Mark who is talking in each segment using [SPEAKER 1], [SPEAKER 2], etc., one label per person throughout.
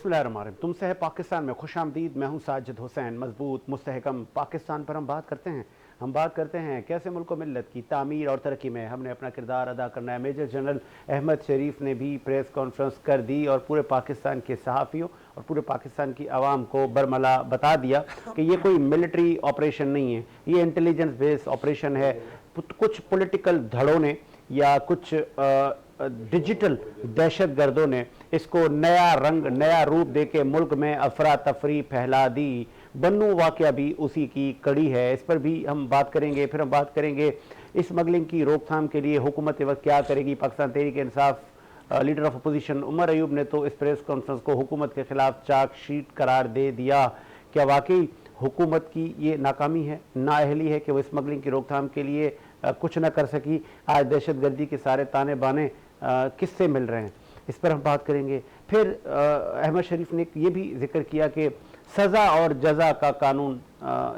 [SPEAKER 1] बिस्मिल्लाहिर्रहमानिर्रहीम। तुमसे है पाकिस्तान में खुशामदीद। मैं हूं साजिद हुसैन। मजबूत मुस्तहकम पाकिस्तान पर हम बात करते हैं। हम बात करते हैं कैसे मुल्क मिल्लत की तामीर और तरक्की में हमने अपना किरदार अदा करना है। मेजर जनरल अहमद शरीफ ने भी प्रेस कॉन्फ्रेंस कर दी और पूरे पाकिस्तान के सहाफ़ियों और पूरे पाकिस्तान की आवाम को बरमला बता दिया कि ये कोई मिलिट्री ऑपरेशन नहीं है, ये इंटेलिजेंस बेस्ड ऑपरेशन है। कुछ पॉलिटिकल धड़ों ने या कुछ डिजिटल दहशत गर्दों ने इसको नया रंग नया रूप देके मुल्क में अफरा तफरी फैला दी। बन्नू वाक़या भी उसी की कड़ी है, इस पर भी हम बात करेंगे। फिर हम बात करेंगे स्मगलिंग की रोकथाम के लिए हुकूमत वक्त क्या करेगी। Pakistan Tehreek Insaf leader of opposition Omar Ayub ने तो इस प्रेस कॉन्फ्रेंस को हुकूमत के खिलाफ चाक शीट करार दे दिया। क्या वाकई हुकूमत की ये नाकामी है, नाअहली है कि वो स्मगलिंग की रोकथाम के लिए कुछ न कर सकी। आज दहशत गर्दी के सारे ताने बाने किससे मिल रहे हैं, इस पर हम बात करेंगे। फिर अहमद शरीफ ने ये भी जिक्र किया कि सज़ा और जज़ा का कानून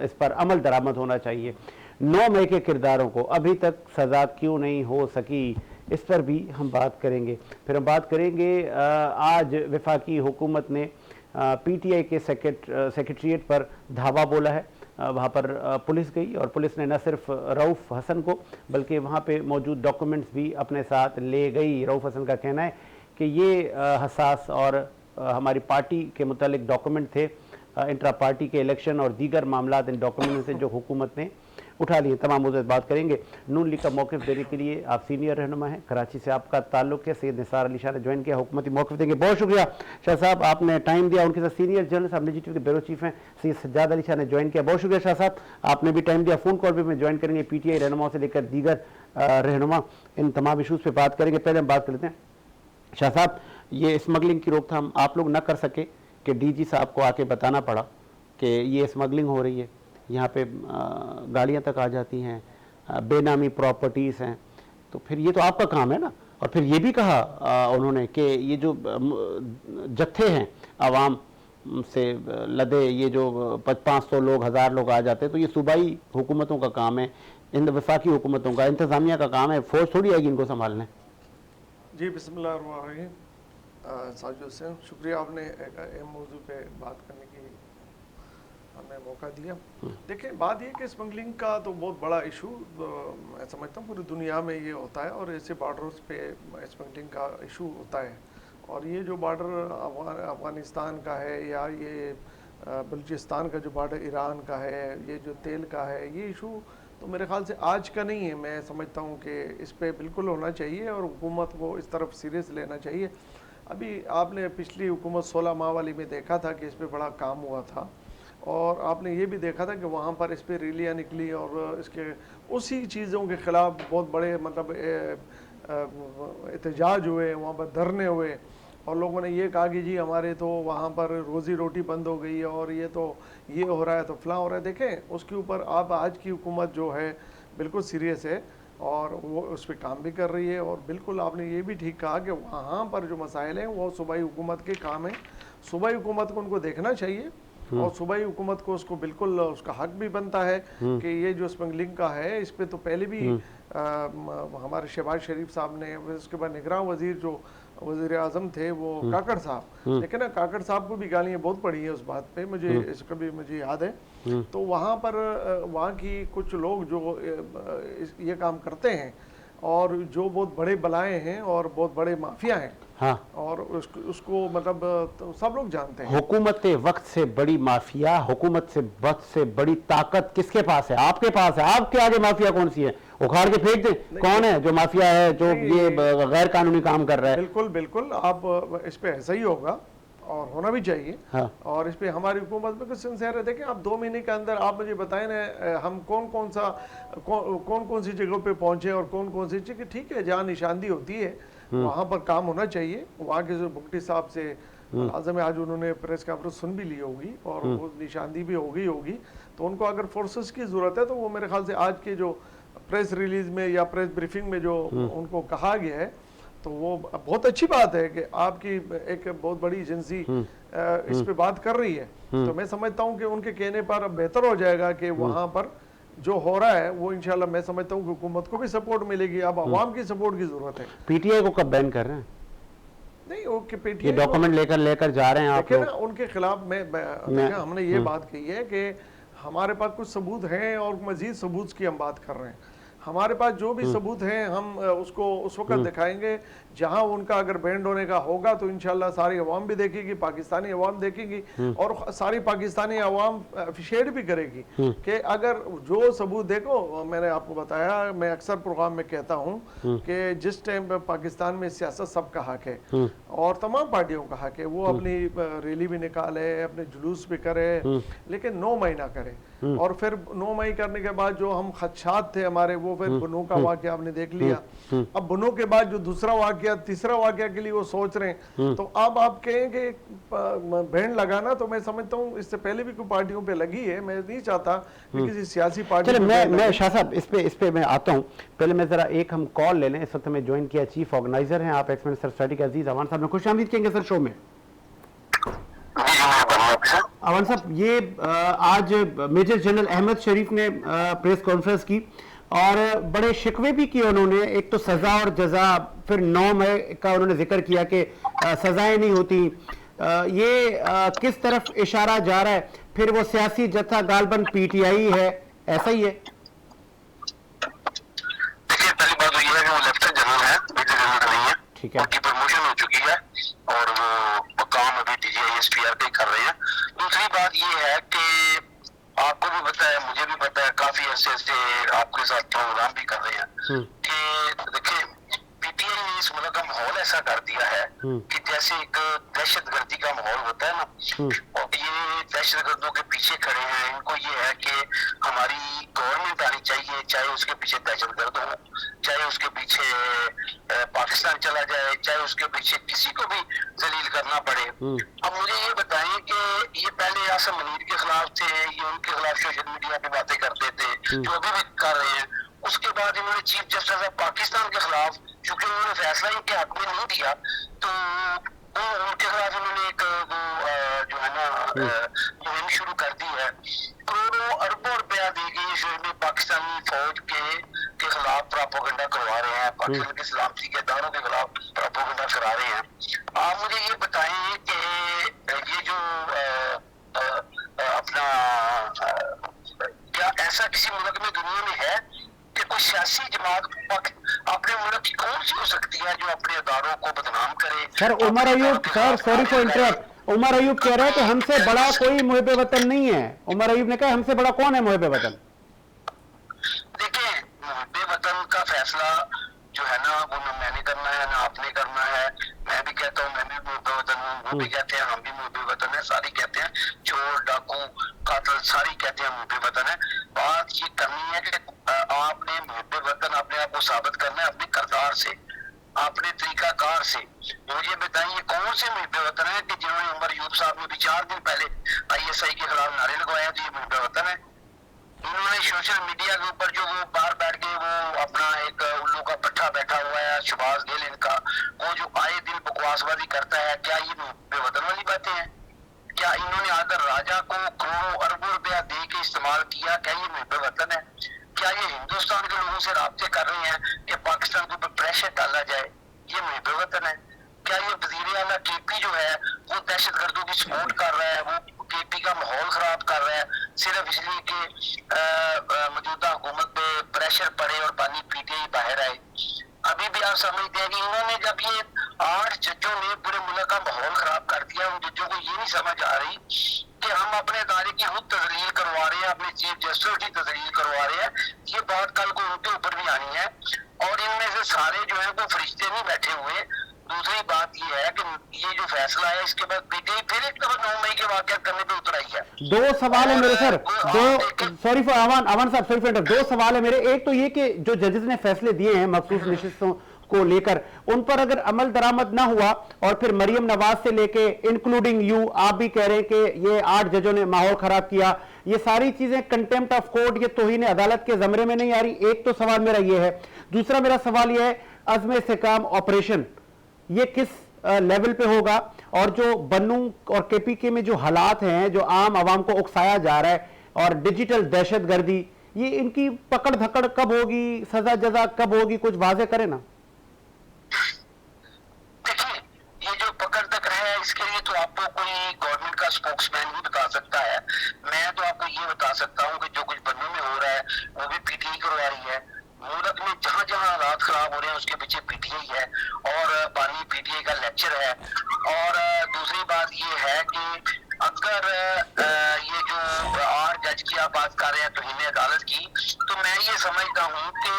[SPEAKER 1] इस पर अमल दरामद होना चाहिए। 9 मई के किरदारों को अभी तक सज़ा क्यों नहीं हो सकी, इस पर भी हम बात करेंगे। फिर हम बात करेंगे आज वफाकी हुकूमत ने PTI के सेक्रेटरीट पर धावा बोला है। वहाँ पर पुलिस गई और पुलिस ने न सिर्फ रऊफ़ हसन को बल्कि वहाँ पे मौजूद डॉक्यूमेंट्स भी अपने साथ ले गई। रऊफ़ हसन का कहना है कि ये हसास और हमारी पार्टी के मुतालिक डॉक्यूमेंट थे। इंट्रा पार्टी के इलेक्शन और दीगर मामला इन डॉक्यूमेंट से जो हुकूमत ने उठा लिए, तमाम मुद्दे बात करेंगे। नून लीग का मौक़िफ़ देने के लिए आप सीनियर रहनुमा हैं, कराची से आपका ताल्लुक़ है। सैयद निसार अली शाह ने ज्वाइन किया, हुकूमती मौक़िफ़ देंगे। बहुत शुक्रिया शाह साहब, आपने टाइम दिया। उनके साथ सीनियर जर्नलिस्ट आप निजी टीवी के ब्यूरो चीफ हैं सैयद सज्जाद अली शाह ने ज्वाइन किया। बहुत शुक्रिया शाह साहब, आपने भी टाइम दिया। फ़ोन कॉल पर भी ज्वाइन करेंगे। PTI रहनुमाओं से लेकर दीगर रहनुमा इन तमाम इशूज़ पर बात करेंगे। पहले हम बात कर लेते हैं शाह साहब, ये स्मगलिंग की रोकथाम आप लोग न कर सके कि DG साहब को आके बताना पड़ा कि ये स्मगलिंग हो रही है, यहाँ पे गाड़ियाँ तक आ जाती हैं, बेनामी प्रॉपर्टीज़ हैं, तो फिर ये तो आपका काम है ना। और फिर ये भी कहा उन्होंने कि ये जो जत्थे हैं आवाम से लदे, ये जो 500 लोग 1000 लोग आ जाते हैं, तो ये सूबाई हुकूमतों का काम है, इन वफाकी हुकूमतों का इंतज़ामिया का काम है, फौज थोड़ी आएगी इनको संभालने।
[SPEAKER 2] जी बिस्मिल्लाहिर्रहमानिर्रहीम। साजिद हुसैन, शुक्रिया आपने एक अहम मौजू पे बात करने की हमें मौका दिया। देखिए, बात ये कि स्मगलिंग का तो बहुत बड़ा इशू मैं समझता हूँ पूरी दुनिया में ये होता है और ऐसे बॉर्डर्स पे स्मगलिंग का इशू होता है। और ये जो बॉर्डर अफ़गानिस्तान का है या ये बलूचिस्तान का जो बॉर्डर ईरान का है, ये जो तेल का है, ये इशू तो मेरे ख़्याल से आज का नहीं है। मैं समझता हूँ कि इस पर बिल्कुल होना चाहिए और हुकूमत को इस तरफ सीरियस लेना चाहिए। अभी आपने पिछली हुकूमत 16 माह वाली में देखा था कि इस पर बड़ा काम हुआ था और आपने ये भी देखा था कि वहाँ पर इस पर रैलियाँ निकली और इसके उसी चीज़ों के ख़िलाफ़ बहुत बड़े मतलब एहतजाज हुए, वहाँ पर धरने हुए और लोगों ने ये कहा कि जी हमारे तो वहाँ पर रोज़ी रोटी बंद हो गई है और ये तो ये हो रहा है तो फलां हो रहा है। देखें, उसके ऊपर आप आज की हुकूमत जो है बिल्कुल सीरियस है और वो उस पर काम भी कर रही है। और बिल्कुल आपने ये भी ठीक कहा कि वहाँ पर जो मसाइल हैं वो सूबाई हुकूमत के काम है। सूबाई हुकूमत को उनको देखना चाहिए और सूबाई हुकूमत को उसको बिल्कुल उसका हक भी बनता है कि ये जो स्मगलिंग का है इस पर तो पहले भी हमारे शहबाज शरीफ साहब ने, उसके बाद निगरान वजीर जो वज़ीर आज़म थे वो काकड़ साहब, लेकिन ना काकड़ साहब को भी गालियाँ बहुत पड़ी है उस बात पे, मुझे इसका भी मुझे याद है। तो वहाँ पर वहाँ की कुछ लोग जो ये काम करते हैं और जो बहुत बड़े बलाएँ हैं और बहुत बड़े माफिया हैं, हाँ, और उसको मतलब तो सब लोग जानते हैं।
[SPEAKER 1] हुकूमत वक्त से बड़ी माफिया, हुकूमत से वक्त से बड़ी ताकत किसके पास है? आपके पास है। आपके आगे माफिया कौन सी है? उखाड़ के फेंक दे। कौन है जो माफिया है, जो ये गैर कानूनी काम कर रहा है?
[SPEAKER 2] बिल्कुल बिल्कुल, आप इस पे ऐसा ही होगा और होना भी चाहिए। हाँ। और इस पे हमारी हुकूमत में कुछ सिंसियर है। देखें, आप 2 महीने के अंदर आप मुझे बताएं ना, हम कौन कौन सी जगहों पे पहुंचे और कौन कौन सी जगह, ठीक है, जहाँ निशानदी होती है वहाँ पर काम होना चाहिए। वहाँ के जो भुगटी साहब से लाजम है, आज उन्होंने प्रेस कॉन्फ्रेंस सुन भी ली होगी और वो निशानदी भी होगी, तो उनको अगर फोर्सेस की ज़रूरत है तो वो मेरे ख्याल से आज के जो प्रेस रिलीज में या प्रेस ब्रीफिंग में जो उनको कहा गया है तो वो बहुत अच्छी बात है कि आपकी एक बहुत बड़ी एजेंसी इस पे बात कर रही है। तो मैं समझता हूँ कि उनके कहने पर बेहतर हो जाएगा कि वहाँ पर जो हो रहा है वो इंशाल्लाह मैं समझता हूँ कि हुकूमत को भी सपोर्ट मिलेगी। अब आवाम की सपोर्ट की जरूरत है।
[SPEAKER 1] PTI को कब बैन कर रहे हैं?
[SPEAKER 2] नहीं वो
[SPEAKER 1] ये
[SPEAKER 2] पीटीआई
[SPEAKER 1] डॉक्यूमेंट लेकर जा रहे हैं आप
[SPEAKER 2] देखिए
[SPEAKER 1] लोग।
[SPEAKER 2] ना, उनके खिलाफ देखिए, हमने ये बात कही है कि हमारे पास कुछ सबूत हैं और मजीद सबूत की हम बात कर रहे हैं। हमारे पास जो भी सबूत हैं हम उसको उस वक्त दिखाएंगे जहां उनका अगर बैंड होने का होगा तो इंशाल्लाह सारी अवाम भी देखेगी, पाकिस्तानी अवाम देखेगी और सारी पाकिस्तानी अवाम अप्रिशिएट भी करेगी कि अगर जो सबूत देखो, मैंने आपको बताया, मैं अक्सर प्रोग्राम में कहता हूं कि जिस टाइम पर पाकिस्तान में सियासत सबका हक है और तमाम पार्टियों का हक है, वो अपनी रैली भी निकाले, अपने जुलूस भी करे, लेकिन 9 मई ना करे। और फिर 9 मई करने के बाद जो हम खदशात थे हमारे, वो फिर बुनो का वाकया आपने देख लिया। अब बुनो के बाद जो दूसरा वाकया, तीसरा वाकया के लिए वो सोच रहे हैं, तो अब आप कहें कि बैंड लगाना, तो मैं समझता हूँ इससे पहले भी कोई पार्टियों पे लगी है। मैं नहीं चाहता कि किसी सियासी पार्टी
[SPEAKER 1] चलिए मैं शाह साहब इस पे मैं आता हूँ। पहले मैं जरा एक हम कॉल ले लें। इस वक्त हमें ज्वाइन किया चीफ ऑर्गेनाइजर हैं आप एक्स मिनिस्टर सोसाइटी के अजीज अवान साहब ने। खुश आमदीद कहेंगे सर शो में। अवान साहब, ये आज मेजर जनरल अहमद शरीफ ने प्रेस कॉन्फ्रेंस की और बड़े शिकवे भी किए उन्होंने। एक तो सजा और जजा, फिर 9 मई का उन्होंने जिक्र किया कि सजाएं नहीं होती। ये किस तरफ इशारा जा रहा है? फिर वो सियासी जत्था गालबन पीटीआई है, ऐसा ही है?
[SPEAKER 3] देखिए, पहली बात तो ये है कि वो लेफ्टिनेंट जनरल है, मेजर जनरल नहीं है।
[SPEAKER 1] ठीक है,
[SPEAKER 3] उनकी प्रमोशन हो चुकी है और वो काम अभी डीजीआई एसपीआर पे कर रहे हैं। दूसरी बात ये है कि आपको भी पता है, मुझे भी पता है, काफी अरसे से आपके साथ प्रोग्राम भी कर रहे हैं कि देखिए, पीटीआई ने इस मुल्क का माहौल ऐसा कर दिया है कि जैसे एक दहशतगर्दी का माहौल होता है ना, और ये दहशतगर्दों के पीछे खड़े हैं। इनको ये है कि हमारी गवर्नमेंट आनी चाहिए, चाहे उसके पीछे दहशतगर्द हो, चाहे उसके पीछे पाकिस्तान चला जाए, चाहे उसके पीछे किसी को भी जलील करना पड़े। अब मुझे ये बताएं कि ये पहले आसम मुनीर के खिलाफ थे, ये उनके खिलाफ सोशल मीडिया पे बातें करते थे, जो अभी भी कर रहे हैं। उसके बाद इन्होंने चीफ जस्टिस ऑफ पाकिस्तान के खिलाफ, चूंकि उन्होंने फैसला इनके हक में नहीं दिया, तो उनके खिलाफ इन्होंने एक जो है ना मुहिम शुरू कर दी है। करोड़ों अरबों रुपया दे के पाकिस्तानी फौज के खिलाफ प्रोपेगेंडा करवा रहे हैं, पाकिस्तान के सलामती के इदारों के खिलाफ प्रोपेगेंडा करा रहे हैं। आप मुझे ये बताएं कि ये जो अपना क्या ऐसा किसी मुल्क में दुनिया में है कि कोई सियासी जमात अपने मुल्क की कौन सी हो सकती है जो अपने इदारों को बदनाम करे?
[SPEAKER 1] Sir Umar Ayub, sir sorry for interrupt, Umar Ayub कह रहे हैं कि हमसे बड़ा कोई मुहिब वतन नहीं है। उमर अयूब ने कहा हमसे बड़ा कौन है मुहिब वतन?
[SPEAKER 3] देखिए, मुहिब वतन का फैसला जो है ना, वो ना मैंने करना है ना आपने करना है। मैं भी कहता हूँ मैं भी मुहिब वतन हूँ, वो भी कहते हैं हम भी मुहिब वतन है, सारी कहते हैं, चोर डाकू कातल सारी कहते हैं मुहिब वतन है। बात ये करनी है कि आपने मुहिब वतन अपने आप को साबित करना है अपने किरदार से, अपने तरीकाकार से। मुझे बताइए कौन से मुहिब वतन है कि जिन्होंने उमर अयूब साहब ने भी 4 दिन पहले ISI के खिलाफ नारे लगवाए, तो ये मुहिब वतन है। उन्होंने सोशल मीडिया के ऊपर जो वो बाहर बैठ के वो अपना एक उल्लू का पट्टा बैठा हुआ है सुभाष गिल इनका, वो जो आए दिन बकवासबाजी करता है, क्या ये मुहिब वतन वाली बातें हैं? क्या इन्होंने आकर राजा को करोड़ों अरबों रुपया दे के इस्तेमाल किया? क्या ये मुहिब वतन है? क्या ये हिंदुस्तान के लोगों से राब्ते कर रहे हैं कि पाकिस्तान के ऊपर प्रेशर डाला जाए? ये मुहिब वतन है? क्या ये वजीर आला KP जो है वो दहशतगर्दों की सपोर्ट कर रहा है, वो KP का माहौल खराब कर रहा है सिर्फ इसलिए कि मौजूदा हुकूमत पे प्रेशर पड़े और पानी PTI बाहर आए? अभी भी आप समझते हैं कि इन्होंने जब ये 8 जजों ने पूरे मुल्क का माहौल खराब कर दिया, उन जजों को ये नहीं समझ आ रही कि हम अपने इदारे की खुद तजलील करवा रहे हैं, अपने चीफ जस्टिस की तजलील करवा रहे हैं। ये बात कल को उनके ऊपर भी आनी है और इनमें से सारे जो है वो फरिश्ते नहीं बैठे हुए। दूसरी बात ये है कि ये जो फैसला है इसके बाद PTI फिर एक दफा 9 मई के वाकया करने पे उतर आई है।
[SPEAKER 1] 2 सवाल है मेरे सर, सॉरी फॉर अवान साहब, सॉरी फॉर 2 सवाल है मेरे। एक तो ये कि जो जजेस ने फैसले दिए हैं मखसूस नशिस्तों को लेकर, उन पर अगर अमल दरामद ना हुआ और फिर मरियम नवाज से लेके इंक्लूडिंग यू, आप भी कह रहे हैं कि ये 8 जजों ने माहौल खराब किया, ये सारी चीजें कंटेम्प्ट ऑफ कोर्ट, ये तौहीन अदालत के जमरे में नहीं आ रही? एक तो सवाल मेरा ये है। दूसरा मेरा सवाल ये है, अज़्म इस्तेहकाम ऑपरेशन ये किस लेवल पे होगा? और जो बन्नू और KPK में जो हालात हैं, जो आम आवाम को उकसाया जा रहा है, और डिजिटल दहशतगर्दी, ये इनकी पकड़ धकड़ कब होगी, सजा जजा कब होगी? कुछ वाजे करें ना।
[SPEAKER 3] देखिए, ये जो अदालत की, तो मैं ये समझता हूँ कि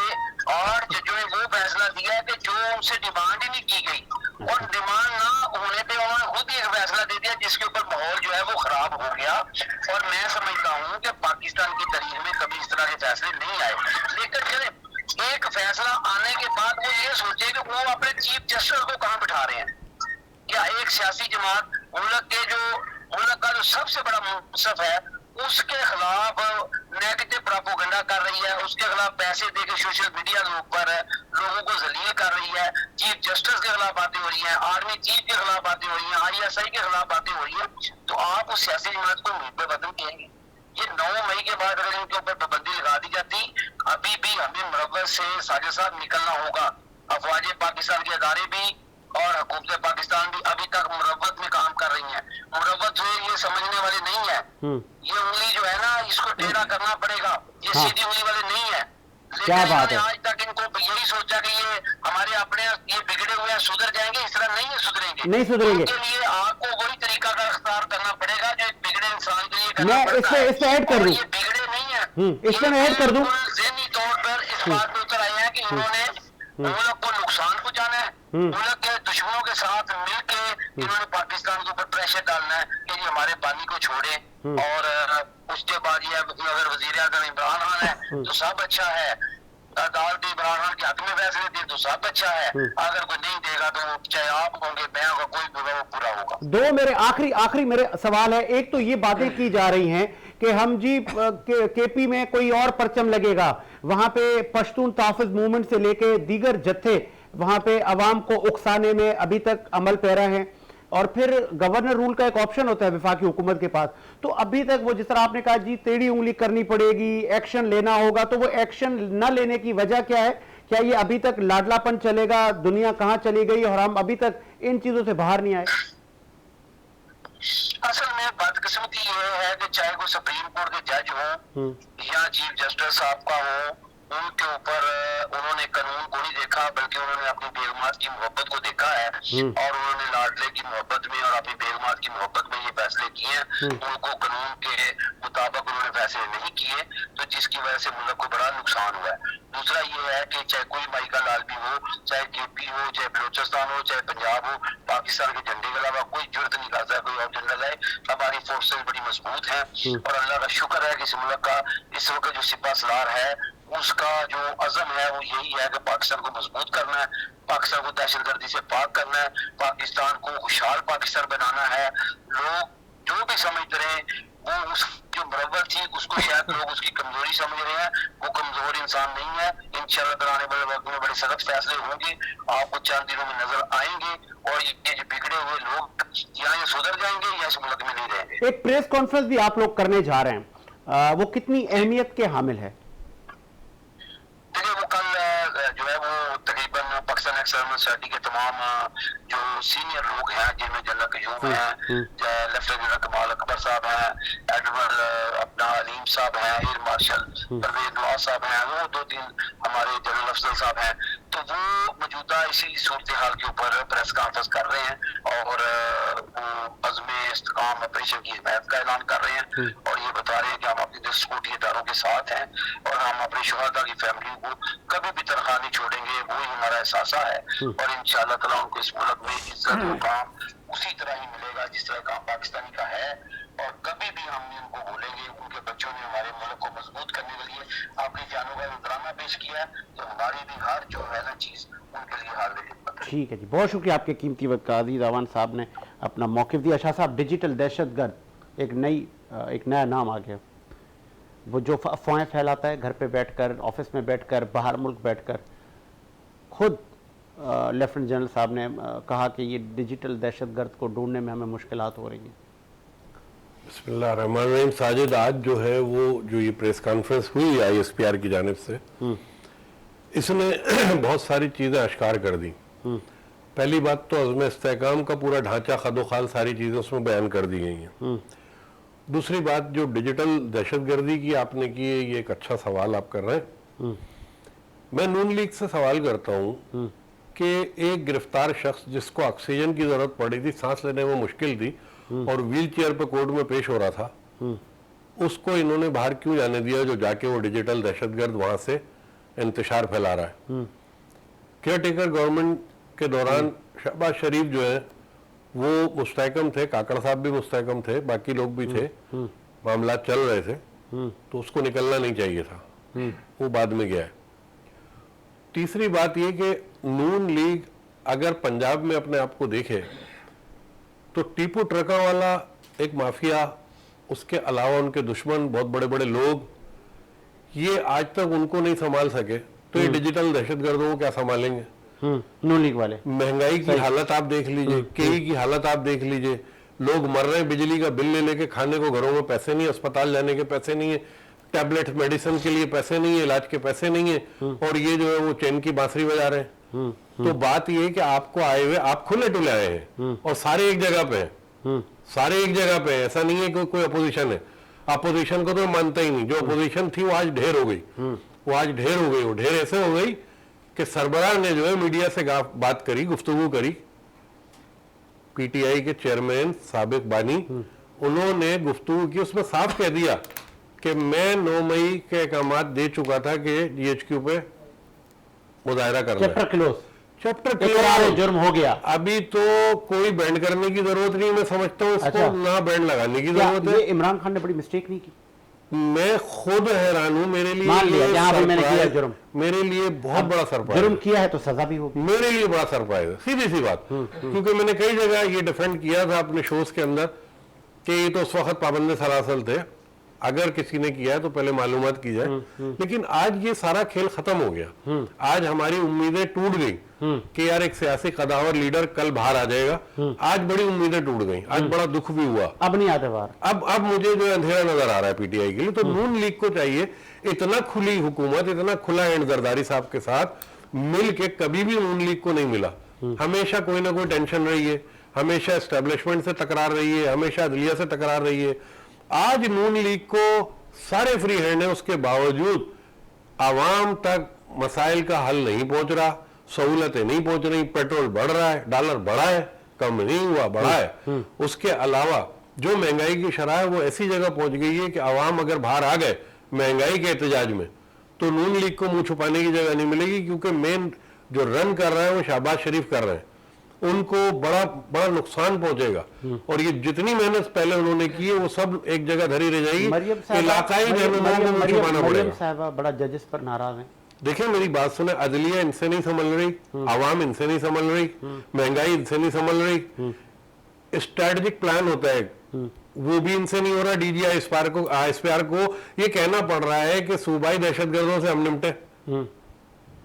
[SPEAKER 3] और जजों ने वो फैसला दिया है कि जो उनसे डिमांड ही नहीं की गई और डिमांड ना होने पे उन्होंने खुद ही एक फैसला दे दिया जिसके ऊपर माहौल जो है वो खराब हो गया। और मैं समझता हूँ कि पाकिस्तान की तारीख में कभी इस तरह के फैसले नहीं आए। लेकिन चले एक फैसला आने के बाद वो ये सोचे कि वो अपने चीफ जस्टिस को कहाँ बिठा रहे हैं। क्या एक सियासी जमात मुल्क का जो सबसे बड़ा मुंसफ है उसके खिलाफ नेगेटिव प्रोपेगेंडा कर रही है, उसके खिलाफ पैसे देके सोशल मीडिया के ऊपर लोगों को जलील कर रही है, चीफ जस्टिस के खिलाफ बातें हो रही हैं, आर्मी चीफ के खिलाफ बातें हो रही हैं, ISI के खिलाफ बातें हो रही हैं, तो आप उस सियासी जमात को मुद्दे बदल कहेंगे। ये 9 मई के बाद अगर इनके ऊपर पाबंदी लगा दी जाती, अभी भी हमें मुरव्वत से साझे साथ निकलना होगा। अफवाज पाकिस्तान के अदारे भी और हुकूमत पाकिस्तान भी अभी तक मुरव्वत में काम कर रही है। मुरव्वत जो है ये समझने वाले नहीं है, ये उंगली जो है ना इसको टेढ़ा करना पड़ेगा, ये सीधी उंगली वाले नहीं है।
[SPEAKER 1] क्या बात है।
[SPEAKER 3] आज तक इनको यही सोचा कि ये हमारे अपने ये बिगड़े हुए हैं सुधर जाएंगे, इस तरह नहीं है सुधरेंगे।
[SPEAKER 1] नहीं सुधरेंगे।
[SPEAKER 3] इसके लिए आपको वही तरीका का इख्तियार करना पड़ेगा जो एक बिगड़े इंसान के लिए करना
[SPEAKER 1] मैं
[SPEAKER 3] पड़ता है।
[SPEAKER 1] इस पे ऐड कर दूं,
[SPEAKER 3] ये बिगड़े नहीं है,
[SPEAKER 1] इसमें मैं ऐड कर दूं,
[SPEAKER 3] ज़हनी तौर पर इस बात पे उतर आए हैं कि इन्होंने मुल्क को नुकसान पहुंचाना है, मुल्क के दुश्मनों के साथ मिलके इन्होंने पाकिस्तान के ऊपर प्रेशर डालना है कि ये हमारे पानी को छोड़े। और उसके बाद ये अगर वजीर आज़म इमरान खान है तो सब अच्छा है, अदालत इमरान खान के हक में फैसले दे तो सब अच्छा है, अगर कोई नहीं देगा तो चाहे आप होंगे मैं होगा कोई भी होगा वो पूरा होगा।
[SPEAKER 1] दो मेरे आखिरी मेरे सवाल है। एक तो ये बातें की जा रही हैं कि हम जी केपी में कोई और परचम लगेगा, वहां पे पश्तून तहफ़्फ़ुज़ मूवमेंट से लेके दीगर जत्थे वहां पे अवाम को उकसाने में अभी तक अमल पैरा है, और फिर गवर्नर रूल का एक ऑप्शन होता है वफाकी हुकूमत के पास। तो अभी तक वो जिस तरह आपने कहा जी टेढ़ी उंगली करनी पड़ेगी, एक्शन लेना होगा, तो वो एक्शन न लेने की वजह क्या है? क्या ये अभी तक लाडलापन चलेगा? दुनिया कहां चली गई और हम अभी तक इन चीजों से बाहर नहीं आए?
[SPEAKER 3] असल में बदकिस्मती ये है कि चाहे वो सुप्रीम कोर्ट के जज हो या चीफ जस्टिस साहब का हो, उनके ऊपर उन्होंने कानून को नहीं देखा बल्कि उन्होंने अपनी बेगमात की मोहब्बत को देखा है और उन्होंने लाडले की मोहब्बत में और अपनी बेगमात की मोहब्बत में ये फैसले किए हैं। उनको कानून के मुताबिक उन्होंने फैसले नहीं किए, तो जिसकी वजह से मुल्क को बड़ा नुकसान हुआ है। दूसरा ये है कि चाहे कोई माइका लाल भी हो, चाहे केपी हो, चाहे बलोचिस्तान हो, चाहे पंजाब हो, पाकिस्तान के झंडे के अलावा कोई जरूरत नहीं करता कोई और जनरल है। हमारी फोर्सेस बड़ी मजबूत हैं और अल्लाह का शुक्र है कि इस मुल्क का इस वक्त जो सिपा सलार है उसका जो अज़म है वो यही है कि पाकिस्तान को मजबूत करना है, पाकिस्तान को दहशतगर्दी से पाक करना है, पाकिस्तान को खुशहाल पाकिस्तान बनाना है। लोग जो भी समझते रहे वो उस जो मुरव्वत थी उसको शायद लोग उसकी कमजोरी समझ रहे हैं, वो कमजोर इंसान नहीं है। इंशाअल्लाह आने वाले वक्त में बड़े सख्त फैसले होंगे, आपको चंद दिनों में नजर आएंगे और ये जो बिगड़े हुए लोग यहाँ ये सुधर जाएंगे या इस मुल्क में नहीं रहेंगे।
[SPEAKER 1] एक प्रेस कॉन्फ्रेंस भी आप लोग करने जा रहे हैं, वो कितनी अहमियत के हामिल है?
[SPEAKER 3] देखिए वो कल जो है वो तकरीबन पाकिस्तान एक्सटर्नल सोसाइटी के तमाम जो सीनियर लोग हैं जिनमें जनरल कयूम हैं, लेफ्टिनेंट जनरल कमाल अकबर साहब हैं, एडमिरल अपना अलीम साहब हैं, एयर मार्शल परवेज नवाज साहब हैं, वो 2-3 हमारे जनरल अफसर साहब हैं, तो वो मौजूदा इसी सूरत हाल के ऊपर प्रेस कॉन्फ्रेंस कर रहे हैं और वो अज़्म इस्तेकाम ऑपरेशन की हिमायत का ऐलान कर रहे हैं और ये बता रहे हैं कि हम अपने सिक्योरिटी इदारों के साथ हैं और हम अपने शुहदा की फैमिली को कभी भी तनख्वाह नहीं छोड़ेंगे, वो ही हमारा एहसास है। और इंशाअल्लाह ताला उनको इस मुल्क में इज्जत और काम उसी तरह ही मिलेगा जिस तरह काम पाकिस्तानी का है और कभी भी हम उनको भूलेंगे। उनके बच्चों ने हमारे मुल्क को मजबूत करने के लिए अपनी जानों का नजराना पेश किया है, तो हमारी भी हर जो है ना चीज उनके लिए हाल है।
[SPEAKER 1] ठीक है जी, बहुत शुक्रिया आपके कीमती वक्त का। अजीज अवान साहब ने अपना मौक़िफ़ दिया। शाह साहब, डिजिटल दहशतगर्द एक नया नाम आ गया, वो जो अफवाहें फैलाता है घर पे बैठकर, ऑफिस में बैठकर, बाहर मुल्क बैठकर। खुद लेफ्टिनेंट जनरल साहब ने कहा कि ये डिजिटल दहशतगर्द को ढूंढने में हमें मुश्किलात हो रही हैं।
[SPEAKER 4] बिस्मिल्लाहिर्रहमानिर्रहीम। साजिद, आज जो है वो जो ये प्रेस कॉन्फ्रेंस हुई ISPR की जानिब से, इसने बहुत सारी चीज़ें अश्कार कर दी। पहली बात तो अज़्म इस्तेहकाम का पूरा ढांचा खदोखाल सारी चीज़ें उसमें बयान कर दी गई हैं। दूसरी बात जो डिजिटल दहशतगर्दी की आपने की है, ये एक अच्छा सवाल आप कर रहे हैं। मैं नून लीग से सवाल करता हूँ कि एक गिरफ्तार शख्स जिसको ऑक्सीजन की जरूरत पड़ रही थी, सांस लेने में मुश्किल थी और व्हील चेयर पर कोर्ट में पेश हो रहा था, उसको इन्होंने बाहर क्यों जाने दिया, जो जाके वो डिजिटल दहशतगर्द वहां से इंतशार फैला रहा है। केयर टेकर गवर्नमेंट के दौरान शहबाज शरीफ जो है वो मुस्तहकम थे, काकड़ साहब भी मुस्तहकम थे, बाकी लोग भी थे, मामला चल रहे थे, तो उसको निकलना नहीं चाहिए था, वो बाद में गया है। तीसरी बात ये कि नून लीग अगर पंजाब में अपने आप को देखे तो टीपू ट्रका वाला एक माफिया, उसके अलावा उनके दुश्मन बहुत बड़े बड़े लोग, ये आज तक उनको नहीं संभाल सके, तो ये डिजिटल दहशतगर्दों को क्या संभालेंगे।
[SPEAKER 1] नून लीग वाले
[SPEAKER 4] महंगाई की हालत आप देख लीजिए, केई की हालत आप देख लीजिए, लोग मर रहे हैं, बिजली का बिल ले लेके खाने को घरों में पैसे नहीं है, अस्पताल जाने के पैसे नहीं है, टैबलेट मेडिसिन के लिए पैसे नहीं है, इलाज के पैसे नहीं है, और ये जो है वो चैन की बांसुरी बजा रहे हैं। तो बात ये है कि आपको आए हुए, आप खुले टुले आए हैं और सारे एक जगह पे हैं, सारे एक जगह पे हैं, ऐसा नहीं है कि कोई अपोजिशन है। अपोजिशन को तो मानता ही नहीं, जो अपोजिशन थी वो आज ढेर हो गई, वो आज ढेर हो गई, वो ढेर ऐसे हो गई कि सरबराह ने जो है मीडिया से बात करी, गुफ्तगू करी, पीटीआई के चेयरमैन साबिक बानी, उन्होंने गुफ्तगू की, उसमें साफ कह दिया कि मैं 9 मई के अहकामात दे चुका था कि जीएचक्यू पे मुजाहरा करना है। चैप्टर
[SPEAKER 1] जुर्म हो गया,
[SPEAKER 4] अभी तो कोई बैंड करने की जरूरत नहीं, मैं समझता हूँ इसको ना बैंड लगाने की जरूरत है।
[SPEAKER 1] इमरान खान ने बड़ी मिस्टेक नहीं की,
[SPEAKER 4] मैं खुद हैरान हूँ, मेरे लिए
[SPEAKER 1] मान लिया जहां भी मैंने किया जुर्म,
[SPEAKER 4] मेरे लिए बहुत बड़ा सरप्राइज,
[SPEAKER 1] जुर्म किया है तो सजा भी होगी,
[SPEAKER 4] मेरे लिए बड़ा सरप्राइज है, सीधी सी बात। क्योंकि मैंने कई जगह ये डिफेंड किया था अपने शोज के अंदर कि ये तो उस वक्त पाबंद सलासल थे, अगर किसी ने किया है तो पहले मालूमात की जाए। लेकिन आज ये सारा खेल खत्म हो गया, आज हमारी उम्मीदें टूट गई कि यार एक सियासी कदावर लीडर कल बाहर आ जाएगा, आज बड़ी उम्मीदें टूट गई, आज बड़ा दुख भी हुआ, अब
[SPEAKER 1] नहीं आते बाहर।
[SPEAKER 4] अब मुझे जो अंधेरा नजर आ रहा है पीटीआई के लिए। तो नून लीग को चाहिए इतना खुली हुकूमत, इतना खुला एंड जरदारी साहब के साथ मिल के कभी भी नून लीग को नहीं मिला, हमेशा कोई ना कोई टेंशन रही है, हमेशा एस्टेब्लिशमेंट से टकरार रही है, हमेशा अदलिया से टकरार रही है। आज नून लीग को सारे फ्री हैंड है, उसके बावजूद आवाम तक मसाइल का हल नहीं पहुंच रहा, सहूलतें नहीं पहुंच रही, पेट्रोल बढ़ रहा है, डॉलर बढ़ा है, कम नहीं हुआ, बढ़ा है। उसके अलावा जो महंगाई की शरह है वो ऐसी जगह पहुंच गई है कि आवाम अगर बाहर आ गए महंगाई के एहतजाज में तो नून लीग को मुंह छुपाने की जगह नहीं मिलेगी, क्योंकि मेन जो रन कर रहा है वो शहबाज शरीफ कर रहे हैं, उनको बड़ा बड़ा नुकसान पहुंचेगा। और ये जितनी मेहनत पहले उन्होंने की है वो सब एक जगह धरी रह जाएगी, इलाकाई रहनुमाओं को छुपाना पड़ेगा।
[SPEAKER 1] बड़ा जजेस पर नाराज है।
[SPEAKER 4] देखिए मेरी बात सुने, अदलिया इनसे नहीं संभल रही, आवाम इनसे नहीं संभल रही, महंगाई इनसे नहीं संभल रही, स्ट्रेटेजिक प्लान होता है वो भी इनसे नहीं हो रहा। डीजी आईएसपीआर को ये कहना पड़ रहा है कि सूबाई दहशतगर्दों से हम निपटे,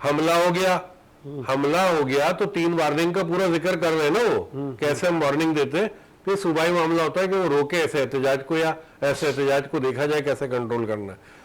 [SPEAKER 4] हमला हो गया तो 3 वार्निंग का पूरा जिक्र कर रहे हैं ना वो, कैसे हम वार्निंग देते हैं कि सूबाई मामला होता है कि वो रोके ऐसे एहतजाज को, या ऐसे एहतजाज को देखा जाए कैसे कंट्रोल करना है।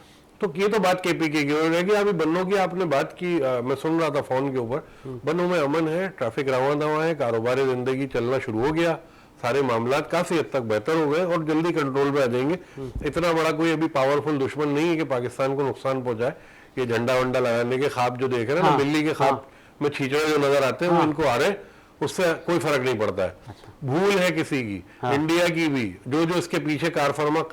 [SPEAKER 4] तो ये तो बात केपीके की हो रही है। अभी बन्नों की आपने बात की, मैं सुन रहा था फोन के ऊपर, बन्नों में अमन है, ट्रैफिक रवा दवा है, कारोबारी जिंदगी चलना शुरू हो गया, सारे मामला काफी हद तक बेहतर हो गए और जल्दी कंट्रोल पे आ जाएंगे। इतना बड़ा कोई अभी पावरफुल दुश्मन नहीं है कि पाकिस्तान को नुकसान पहुंचाए। ये झंडा वंडा लगाने के ख्वाब जो देख रहे हैं ना, दिल्ली के ख्वाब में छींचड़े जो नजर आते हैं वो इनको आ रहे हैं, उससे कोई फर्क नहीं पड़ता है। भूल है किसी की, इंडिया की भी, जो इसके पीछे कारफरमा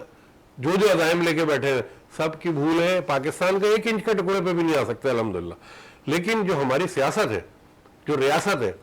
[SPEAKER 4] जो अज़ाइम लेके बैठे हैं सबकी भूल है। पाकिस्तान का 1 इंच के टुकड़े पे भी नहीं आ सकते अल्हम्दुलिल्लाह। लेकिन जो हमारी सियासत है, जो रियासत है,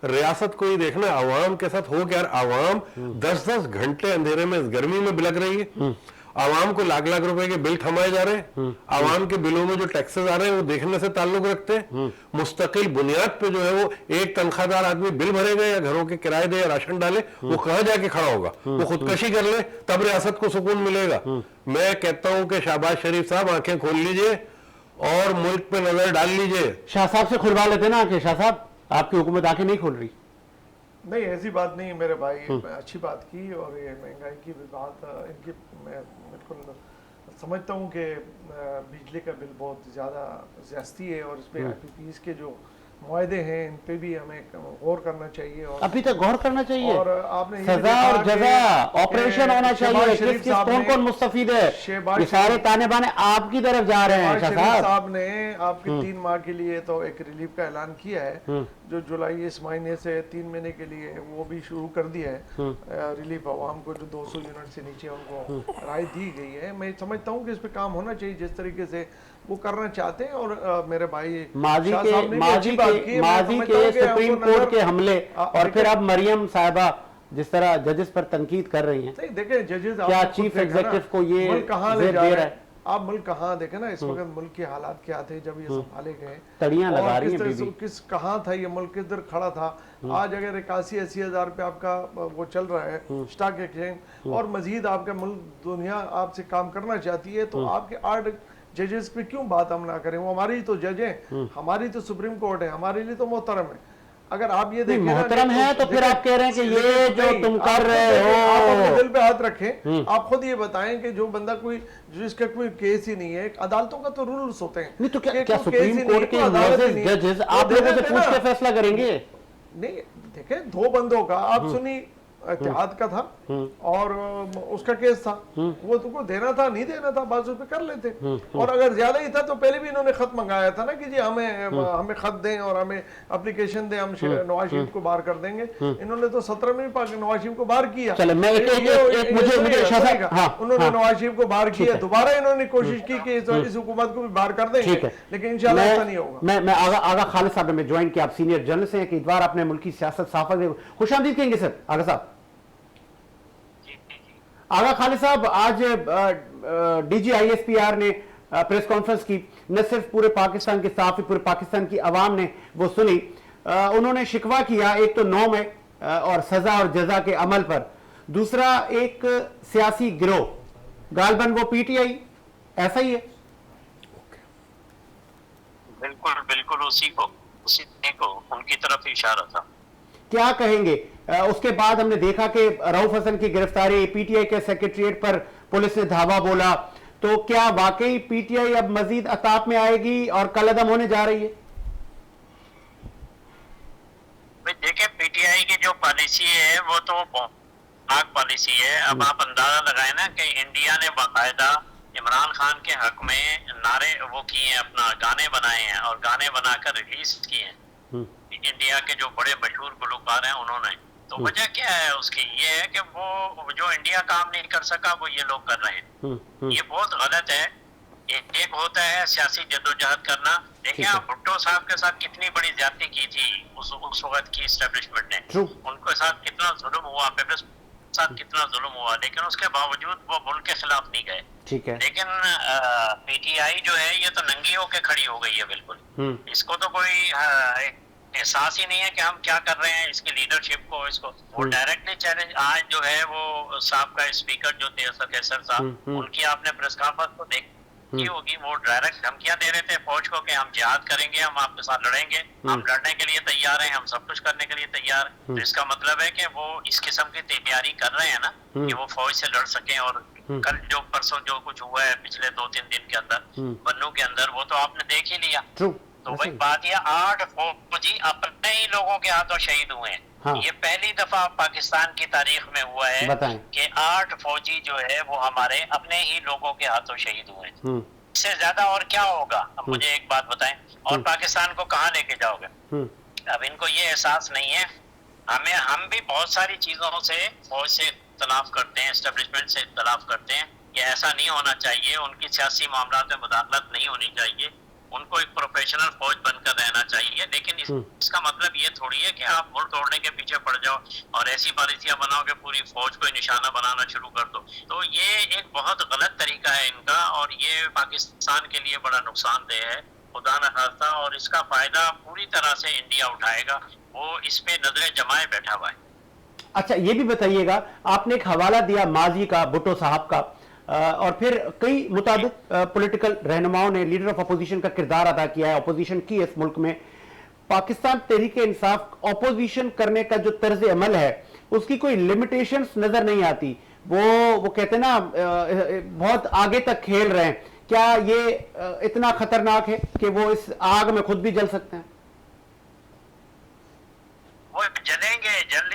[SPEAKER 4] रियासत को ही देखना आवाम के साथ हो क्या। आवाम 10-10 घंटे अंधेरे में इस गर्मी में बिलक रही है, आवाम को लाख लाख रुपए के बिल थमाए जा रहे हैं, आवाम के बिलों में जो टैक्सेस आ रहे हैं वो देखने से ताल्लुक रखते हैं। मुस्तकिल बुनियाद पे जो है वो एक तनख्वाहदार आदमी बिल भरेगा या घरों के किराए दे या राशन डाले, वो कहाँ जाके खड़ा होगा, वो खुदकशी कर ले तब रियासत को सुकून मिलेगा। मैं कहता हूं कि शहबाज शरीफ साहब आंखें खोल लीजिए और मुल्क पे नजर डाल लीजिए।
[SPEAKER 1] शाह साहब से खुलवा लेते ना कि शाह साहब आपकी हुकूमत आंखें नहीं खोल रही।
[SPEAKER 2] नहीं, ऐसी बात नहीं मेरे भाई, अच्छी बात की। और ये महंगाई की भी बात इनकी मैं बिल्कुल समझता हूँ कि बिजली का बिल बहुत ज़्यादा ज्यादती है और इस पर IPPs के जो मुआहदे हैं, इन पे भी हमें गौर करना चाहिए। और
[SPEAKER 1] अभी तक गौर करना चाहिए।
[SPEAKER 2] और आपने ये भी
[SPEAKER 1] सजा
[SPEAKER 2] देखा
[SPEAKER 1] और जजा,
[SPEAKER 2] कि
[SPEAKER 1] ऑपरेशन होना
[SPEAKER 2] शहबाज
[SPEAKER 1] चाहिए,
[SPEAKER 2] शरीफ
[SPEAKER 1] किस किस
[SPEAKER 2] साहब
[SPEAKER 1] कौन
[SPEAKER 2] ने-
[SPEAKER 1] कौन मुस्तफीद है,
[SPEAKER 2] शहबाज
[SPEAKER 1] ये सारे
[SPEAKER 2] शरीफ-
[SPEAKER 1] ताने बाने आपकी तरफ जा रहे हैं।
[SPEAKER 2] शहबाज
[SPEAKER 1] शाह
[SPEAKER 2] शरीफ
[SPEAKER 1] साहब
[SPEAKER 2] साहब ने आपके 3 माह के लिए तो एक रिलीफ का ऐलान किया है, जो जुलाई इस महीने से 3 महीने के लिए वो भी शुरू कर दिया है। रिलीफ आवाम को जो 200 यूनिट से नीचे उनको राहत दी गई है। मैं समझता हूँ कि इस पे काम होना चाहिए जिस तरीके से वो करना चाहते हैं। और मेरे भाई
[SPEAKER 1] माजी
[SPEAKER 2] शाह
[SPEAKER 1] के
[SPEAKER 2] साहब ने भी अच्छी बात की है। मैं समझता हूं कि
[SPEAKER 1] सुप्रीम
[SPEAKER 2] हमको
[SPEAKER 1] कोर्ट
[SPEAKER 2] नजर-
[SPEAKER 1] के हमले और फिर
[SPEAKER 2] देखिए-
[SPEAKER 1] अब मरियम साहिबा जिस तरह जजेस पर तंकीद कर रही हैं,
[SPEAKER 2] नहीं देखें जजेस
[SPEAKER 1] क्या चीफ एग्जीक्यूटिव को ये
[SPEAKER 2] मुल्क कहाँ ले
[SPEAKER 1] जेब
[SPEAKER 2] जा
[SPEAKER 1] दे
[SPEAKER 2] रहे
[SPEAKER 1] रहा
[SPEAKER 2] हैं?
[SPEAKER 1] है?
[SPEAKER 2] आप मुल्क कहाँ देखें ना इस वक्त मुल्क के हालात क्या थे जब ये संभाले गए,
[SPEAKER 1] तड़ियां लगा
[SPEAKER 2] और
[SPEAKER 1] रही
[SPEAKER 2] किस
[SPEAKER 1] हैं
[SPEAKER 2] तरह से
[SPEAKER 1] बीबी।
[SPEAKER 2] किस कहाँ था ये मुल्क, किधर खड़ा था। आज अगर 81-80 हज़ार पे आपका वो चल रहा है स्टॉक एक्सचेंज, और मजीद आपका मुल्क दुनिया आपसे काम करना चाहती है, तो आपके 8 जजेस पे क्यों बात हम ना करें? वो हमारी ही तो जज हैं, हमारी तो सुप्रीम कोर्ट है, हमारे लिए तो मोहतरम है। अगर आप ये देखें ना-
[SPEAKER 1] मोहतरम है तो फिर आप कह रहे हैं कि ये
[SPEAKER 2] लेकिन
[SPEAKER 1] जो
[SPEAKER 2] नहीं,
[SPEAKER 1] तुम
[SPEAKER 2] आप
[SPEAKER 1] कर
[SPEAKER 2] खुद
[SPEAKER 1] रहे
[SPEAKER 2] देखें, आप अपने
[SPEAKER 1] हो,
[SPEAKER 2] दिल पे हाथ रखें। आप खुद ये बताएं कि जो बंदा कोई जिसका कोई केस ही नहीं है, अदालतों का तो रूल्स होते हैं।
[SPEAKER 1] नहीं तो क्या
[SPEAKER 2] कि
[SPEAKER 1] क्या
[SPEAKER 2] कोई केस ही
[SPEAKER 1] सुप्रीम
[SPEAKER 2] नहीं है,
[SPEAKER 1] कोर्ट के
[SPEAKER 2] कोई अदालत ही
[SPEAKER 1] मुअज़्ज़िज़
[SPEAKER 2] नहीं है,
[SPEAKER 1] जजेस
[SPEAKER 2] वो
[SPEAKER 1] आप
[SPEAKER 2] दे
[SPEAKER 1] लोगों से
[SPEAKER 2] देते
[SPEAKER 1] पूछ
[SPEAKER 2] ना।
[SPEAKER 1] के फैसला करेंगे?
[SPEAKER 2] नहीं देखें, 2 बंदों का आप सुनी इत्तेहाद का था और उसका केस था, वो तुमको देना था नहीं देना था, बाजू पे कर लेते। और अगर ज्यादा ही था तो पहले भी इन्होंने खत मंगाया था ना कि जी हमें खत दें और हमें एप्लीकेशन दें, हम नवाज शरीफ को बाहर कर देंगे। इन्होंने तो 17 में भी नवाज शरीफ को बाहर किया।
[SPEAKER 1] चलो, मैं एक मुझे शाह साहब,
[SPEAKER 2] उन्होंने
[SPEAKER 1] हाँ।
[SPEAKER 2] नवाज शरीफ को बाहर किया, दोबारा इन्होंने कोशिश की कि इस हुकूमत को भी बाहर कर
[SPEAKER 1] ठीक
[SPEAKER 2] देंगे,
[SPEAKER 1] है,
[SPEAKER 2] लेकिन इंशाल्लाह ऐसा नहीं होगा।
[SPEAKER 1] मैं आगा खालिद साहब ने ज्वाइन किया, आप सीनियर जर्नलिस्ट हैं, कि इस बार आपने मुल्की सियासत साफा खुशामदीद कहेंगे सर। आगा साहब, आगा खालिद साहब, आज डीजी ISPR ने प्रेस कॉन्फ्रेंस की, न सिर्फ पूरे पाकिस्तान के सहाफ़ी, पूरे पाकिस्तान की आवाम ने वो सुनी। उन्होंने शिकवा किया एक तो 9 में और सजा और जजा के अमल पर, दूसरा एक सियासी गिरोह, गालबन वो PTI, ऐसा ही है?
[SPEAKER 3] बिल्कुल बिल्कुल उसी को उनकी तरफ इशारा था।
[SPEAKER 1] क्या कहेंगे? उसके बाद हमने देखा कि रऊफ हसन की गिरफ्तारी, PTI के सेक्रेटरिएट पर पुलिस ने धावा बोला, तो क्या वाकई PTI अब मजीद अताप में आएगी और कलअदम होने जा रही है?
[SPEAKER 3] देखिए, PTI की जो पॉलिसी है वो तो आग पॉलिसी है। अब आप अंदाजा लगाए ना कि इंडिया ने बाकायदा इमरान खान के हक में नारे वो किए हैं, अपना गाने बनाए हैं और गाने बनाकर रिलीज किए हैं। इंडिया के जो बड़े मशहूर गुलकार हैं उन्होंने, तो वजह क्या है उसकी? ये है कि वो जो इंडिया काम नहीं कर सका वो ये लोग कर रहे हैं। ये बहुत गलत है। एक होता है सियासी जद्दोजहद करना। देखिए, आप भुट्टो साहब के साथ कितनी बड़ी ज्यादती की थी उस वक्त की एस्टेब्लिशमेंट ने, उनके साथ कितना जुल्म हुआ, पेपर्स साथ कितना जुल्म हुआ, लेकिन उसके बावजूद वो मुल्क के खिलाफ नहीं गए।
[SPEAKER 1] ठीक है,
[SPEAKER 3] लेकिन PTI जो है ये तो नंगी होके खड़ी हो गई है बिल्कुल। इसको तो कोई एहसास ही नहीं है कि हम क्या कर रहे हैं, इसकी लीडरशिप को, इसको वो डायरेक्टली चैलेंज। आज जो है वो साहब का स्पीकर जो थे कैसर साहब, उनकी आपने प्रेस कॉन्फ्रेंस को देखी होगी, वो डायरेक्ट धमकियां दे रहे थे फौज को कि हम जिहाद करेंगे, हम आपके साथ लड़ेंगे, हम लड़ने के लिए तैयार हैं, हम सब कुछ करने के लिए तैयार हैं। तो इसका मतलब है कि वो इस किस्म की तैयारी कर रहे हैं ना कि वो फौज से लड़ सकें। और कल जो परसों जो कुछ हुआ है पिछले 2-3 दिन के अंदर बन्नू के अंदर, वो तो आपने देख ही लिया। तो वही बात है, 8 फौजी अपने ही लोगों के हाथों शहीद हुए हैं।
[SPEAKER 1] हाँ।
[SPEAKER 3] ये पहली दफा पाकिस्तान की तारीख में हुआ है कि 8 फौजी जो है वो हमारे अपने ही लोगों के हाथों शहीद हुए हैं। इससे ज्यादा और क्या होगा? अब मुझे एक बात बताएं, और पाकिस्तान को कहाँ लेके जाओगे? अब इनको ये एहसास नहीं है। हम भी बहुत सारी चीजों से फौज से इख्तलाफ करते हैं, एस्टेब्लिशमेंट से इख्तलाफ करते हैं। ये ऐसा नहीं होना चाहिए, उनकी सियासी मामला में मुदाखलत नहीं होनी चाहिए, उनको एक प्रोफेशनल फौज बनकर रहना चाहिए। लेकिन इसका मतलब ये थोड़ी है कि आप मुल्क तोड़ने के पीछे पड़ जाओ और ऐसी पॉलिसियां बनाओ कि पूरी फौज को निशाना बनाना शुरू कर दो। तो ये एक बहुत गलत तरीका है इनका, और ये पाकिस्तान के लिए बड़ा नुकसानदेह है, खुदा न खास्ता, और इसका फायदा पूरी तरह से इंडिया उठाएगा। वो इस पे नजरें जमाए बैठा हुआ है।
[SPEAKER 1] अच्छा, ये भी बताइएगा, आपने एक हवाला दिया माजी का, भुट्टो साहब का, और फिर कई मुताबिक पॉलिटिकल रहनुमाओं ने लीडर ऑफ अपोजिशन का किरदार अदा किया है, अपोजिशन की इस मुल्क में। पाकिस्तान तहरीके इंसाफ अपोजिशन करने का जो तर्ज अमल है उसकी कोई लिमिटेशंस नजर नहीं आती। वो कहते हैं ना, बहुत आगे तक खेल रहे हैं। क्या ये इतना खतरनाक है कि वो इस आग में खुद भी जल सकते हैं?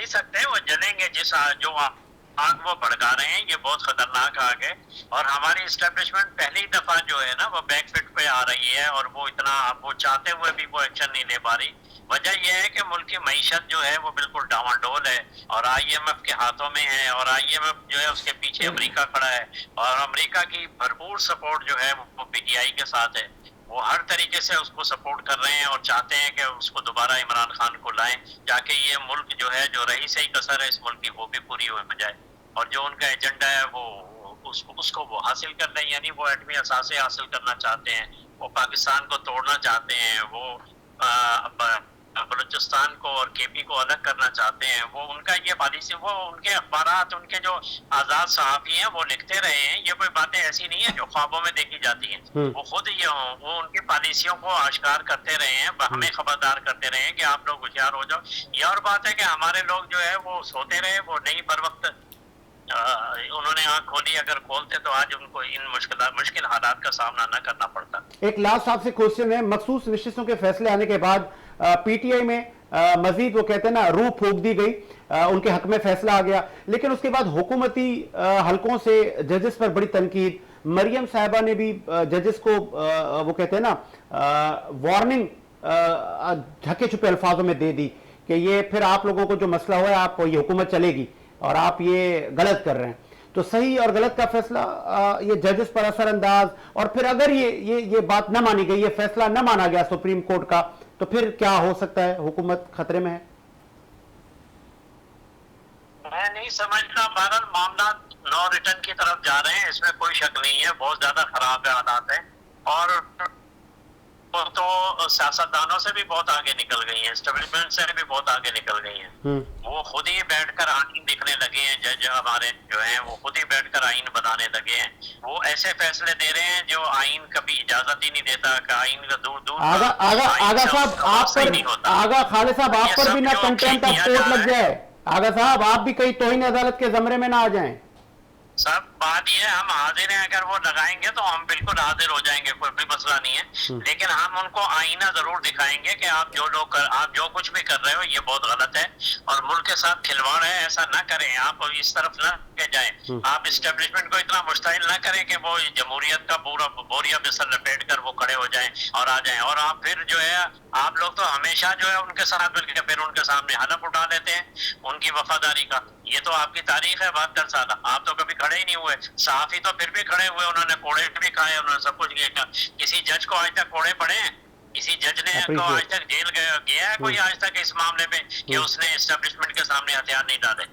[SPEAKER 5] सकते, वो जलेंगे। जो आग वो भड़का रहे हैं, ये बहुत खतरनाक आग है। और हमारी इस्टेब्लिशमेंट पहली दफा जो है ना वो बैकफिट पे आ रही है, और वो इतना वो चाहते हुए भी वो एक्शन नहीं ले पा रही। वजह यह है कि मुल्क की मईशत जो है वो बिल्कुल डावाडोल है, और IMF के हाथों में है, और IMF जो है उसके पीछे अमेरिका खड़ा है, और अमेरिका की भरपूर सपोर्ट जो है वो PTI के साथ है। वो हर तरीके से उसको सपोर्ट कर रहे हैं और चाहते हैं कि उसको दोबारा इमरान खान को लाएं, जाके ये मुल्क जो है, जो रही सही कसर है इस मुल्क की, वो भी पूरी हो जाए। और जो उनका एजेंडा है वो उसको वो हासिल कर लें, यानी वो एटमी असासे हासिल करना चाहते हैं, वो पाकिस्तान को तोड़ना चाहते हैं, वो बलूचिस्तान को और KP को अलग करना चाहते हैं। वो उनका ये पॉलिसी, वो उनके अखबारात, उनके जो आज़ाद सहाफ़ी हैं वो लिखते रहे हैं। ये कोई बातें ऐसी नहीं है जो ख्वाबों में देखी जाती हैं। वो खुद ये हों, वो उनकी पॉलिसियों को आश्कार करते रहे हैं, हमें खबरदार करते रहे हैं कि आप लोग होशियार हो जाओ। ये और बात है कि हमारे लोग जो है वो सोते रहे, वो नहीं बर वक्त उन्होंने आँख खोली। अगर खोलते तो आज उनको इन मुश्किल हालात का सामना न करना पड़ता।
[SPEAKER 1] एक लास्ट आपसे क्वेश्चन है, मखसूस नशिस्तों के फैसले आने के बाद PTI में मजीद वो कहते हैं ना रूह फूंक दी गई, उनके हक में फैसला आ गया, लेकिन उसके बाद हुकूमती हलकों से जजेस पर बड़ी तनकीद। मरियम साहिबा ने भी जजेस को वो कहते हैं ना वार्निंग ढके छुपे अल्फाजों में दे दी कि ये फिर आप लोगों को जो मसला हुआ है, आप ये हुकूमत चलेगी और आप ये गलत कर रहे हैं। तो सही और गलत का फैसला ये जजेस पर असरअंदाज, और फिर अगर ये बात न मानी गई, ये फैसला न माना गया सुप्रीम कोर्ट का, तो फिर क्या हो सकता है? हुकूमत खतरे में है?
[SPEAKER 5] मैं नहीं समझता। बहरहाल मामला नो रिटर्न की तरफ जा रहे हैं, इसमें कोई शक नहीं है। बहुत ज्यादा खराब हालात है, और तो सियासतदानों से भी बहुत आगे निकल गई हैं, एस्टेब्लिशमेंट से भी बहुत आगे निकल गई हैं। वो खुद ही बैठकर आइन लिखने लगे हैं। जज हमारे जो हैं वो खुद ही बैठकर आइन बनाने लगे हैं। वो ऐसे फैसले दे रहे हैं जो आइन कभी इजाजत ही नहीं देता, कि आइन का दूर दूर
[SPEAKER 1] आगा साहब आप पर, आगा खालिद साहब आप पर भी ना कंटेम्प्ट ऑफ कोर्ट लग जाए। आगा साहब आप भी कहीं तौहीन अदालत के जमरे में ना आ जाएं।
[SPEAKER 5] सब बात ये हम हाजिर हैं, अगर वो लगाएंगे तो हम बिल्कुल हाजिर हो जाएंगे, कोई भी मसला नहीं है। लेकिन हम उनको आईना जरूर दिखाएंगे कि आप जो कुछ भी कर रहे हो ये बहुत गलत है और मुल्क के साथ खिलवाड़ है, ऐसा ना करें, आप इस तरफ ना जाएं। आप इस्टेब्लिशमेंट को इतना मुश्ताइल ना करें कि वो जमहूरियत का पूरा बोरिया बिस्तर लपेट कर वो खड़े हो जाएं और आ जाएं। और आप फिर जो है आप लोग तो हमेशा जो है उनके साथ मिलकर फिर उनके सामने हलफ उठा देते हैं उनकी वफादारी का। ये तो आपकी तारीख है बात कर साला, आप तो कभी खड़े ही नहीं हुए। सहाफी तो फिर भी खड़े हुए, उन्होंने कोड़े भी खाए, उन्होंने सब कुछ किया। किसी जज को आज तक कोड़े पड़े हैं? किसी जज ने को आज तक जेल गया है कोई आज तक इस मामले पे कि उसने एस्टेब्लिशमेंट के सामने हथियार नहीं डाले?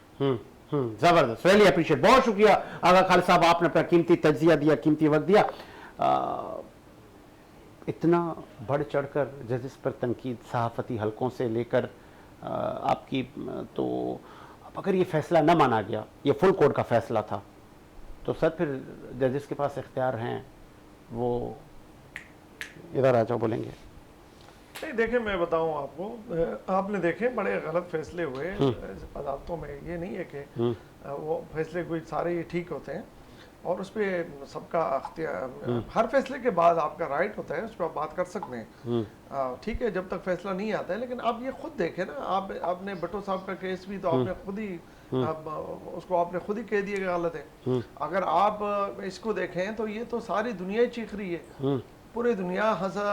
[SPEAKER 1] जबरदस्त, रियली अप्रिशिएट। बहुत शुक्रिया आगा खालिद साहब, आपने अपना कीमती तज्जिया दिया, कीमती वक्त दिया। इतना बढ़ चढ़कर जजेस पर तनकीद सहाफती हलकों से लेकर आपकी, तो अगर ये फैसला न माना गया, ये फुल कोर्ट का फैसला था, तो सर फिर जजेस के पास इख्तियार हैं, वो इधर आ जाओ बोलेंगे।
[SPEAKER 2] नहीं देखें, मैं बताऊं आपको, आपने देखे बड़े गलत फैसले हुए अदालतों में। ये नहीं है कि वो फैसले कोई सारे ये ठीक होते हैं और उस पर सबका अख्तियार, हर फैसले के बाद आपका राइट होता है, उस पर आप बात कर सकते हैं, ठीक है, जब तक फैसला नहीं आता है। लेकिन आप ये खुद देखें ना, आपने भट्टो साहब का केस भी तो आपने खुद ही उसको आपने खुद ही कह दिया कि गलत है। अगर आप इसको देखें तो ये तो सारी दुनिया ही चीख रही है, पूरी दुनिया हंसा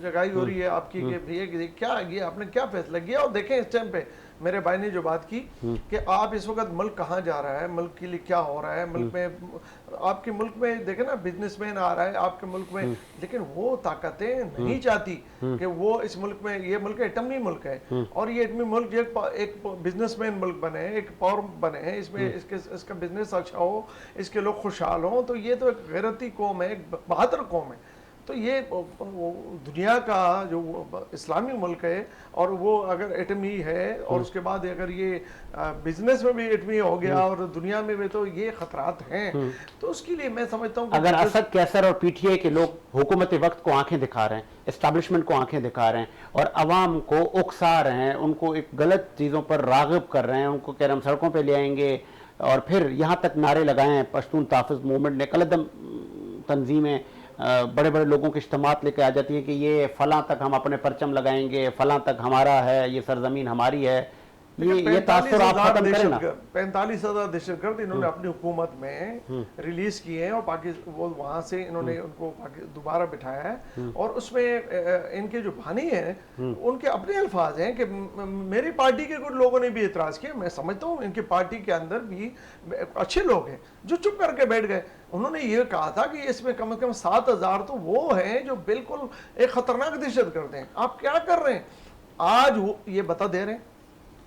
[SPEAKER 2] जगाई हो रही है आपकी कि भैया क्या ये आपने क्या फैसला किया। और देखें इस टाइम पे मेरे भाई ने जो बात की कि आप इस वक्त मुल्क कहाँ जा रहा है, मुल्क के लिए क्या हो रहा है, मुल्क में आपके मुल्क में देखें ना बिजनेसमैन आ रहा है आपके मुल्क में, लेकिन वो ताकतें नहीं चाहती कि वो इस मुल्क में, ये मुल्क एटमी मुल्क है और ये एटमी मुल्क एक बिजनेसमैन मुल्क बने, एक पावर बने, इसमें इसका बिजनेस अच्छा हो, इसके लोग खुशहाल हों, तो ये तो एक गैरती कौम है, एक बहादुर कौम है। तो ये दुनिया का जो इस्लामी मुल्क है और वो अगर एटमी है और उसके बाद अगर ये बिजनेस में भी एटमी हो गया और दुनिया में भी, तो ये खतरात हैं। तो उसके लिए मैं समझता हूँ
[SPEAKER 1] अगर असद, कैसर और PTI के लोग हुकूमत वक्त को आंखें दिखा रहे हैं, एस्टैब्लिशमेंट को आंखें दिखा रहे हैं और अवाम को उकसा रहे हैं, उनको एक गलत चीज़ों पर राग़िब कर रहे हैं, उनको कह रहे हम सड़कों पर ले आएंगे और फिर यहाँ तक नारे लगाए हैं, पश्तून ताफ़िज़ मूवमेंट ने, कलदम तंजीमें बड़े बड़े लोगों के इज्तिमात लेके आ जाती है कि ये फलां तक हम अपने परचम लगाएंगे, फलां तक हमारा है, ये सरजमीन हमारी है। ये तासुर आप खत्म करें ना।
[SPEAKER 2] 45,000 दहशतगर्द इन्होंने अपनी हुकूमत में रिलीज किए हैं और पाकिस्तान वो वहां से इन्होंने उनको दोबारा बिठाया है और उसमें इनके जो बानी हैं उनके अपने अल्फाज हैं कि मेरी पार्टी के कुछ लोगों ने भी एतराज किया। मैं समझता हूँ इनकी पार्टी के अंदर भी अच्छे लोग हैं जो चुप करके बैठ गए। उन्होंने ये कहा था कि इसमें कम से कम 7,000 तो वो हैं जो बिल्कुल एक खतरनाक दहशतगर्द हैं। आप क्या कर रहे हैं? आज वो ये बता दे रहे हैं,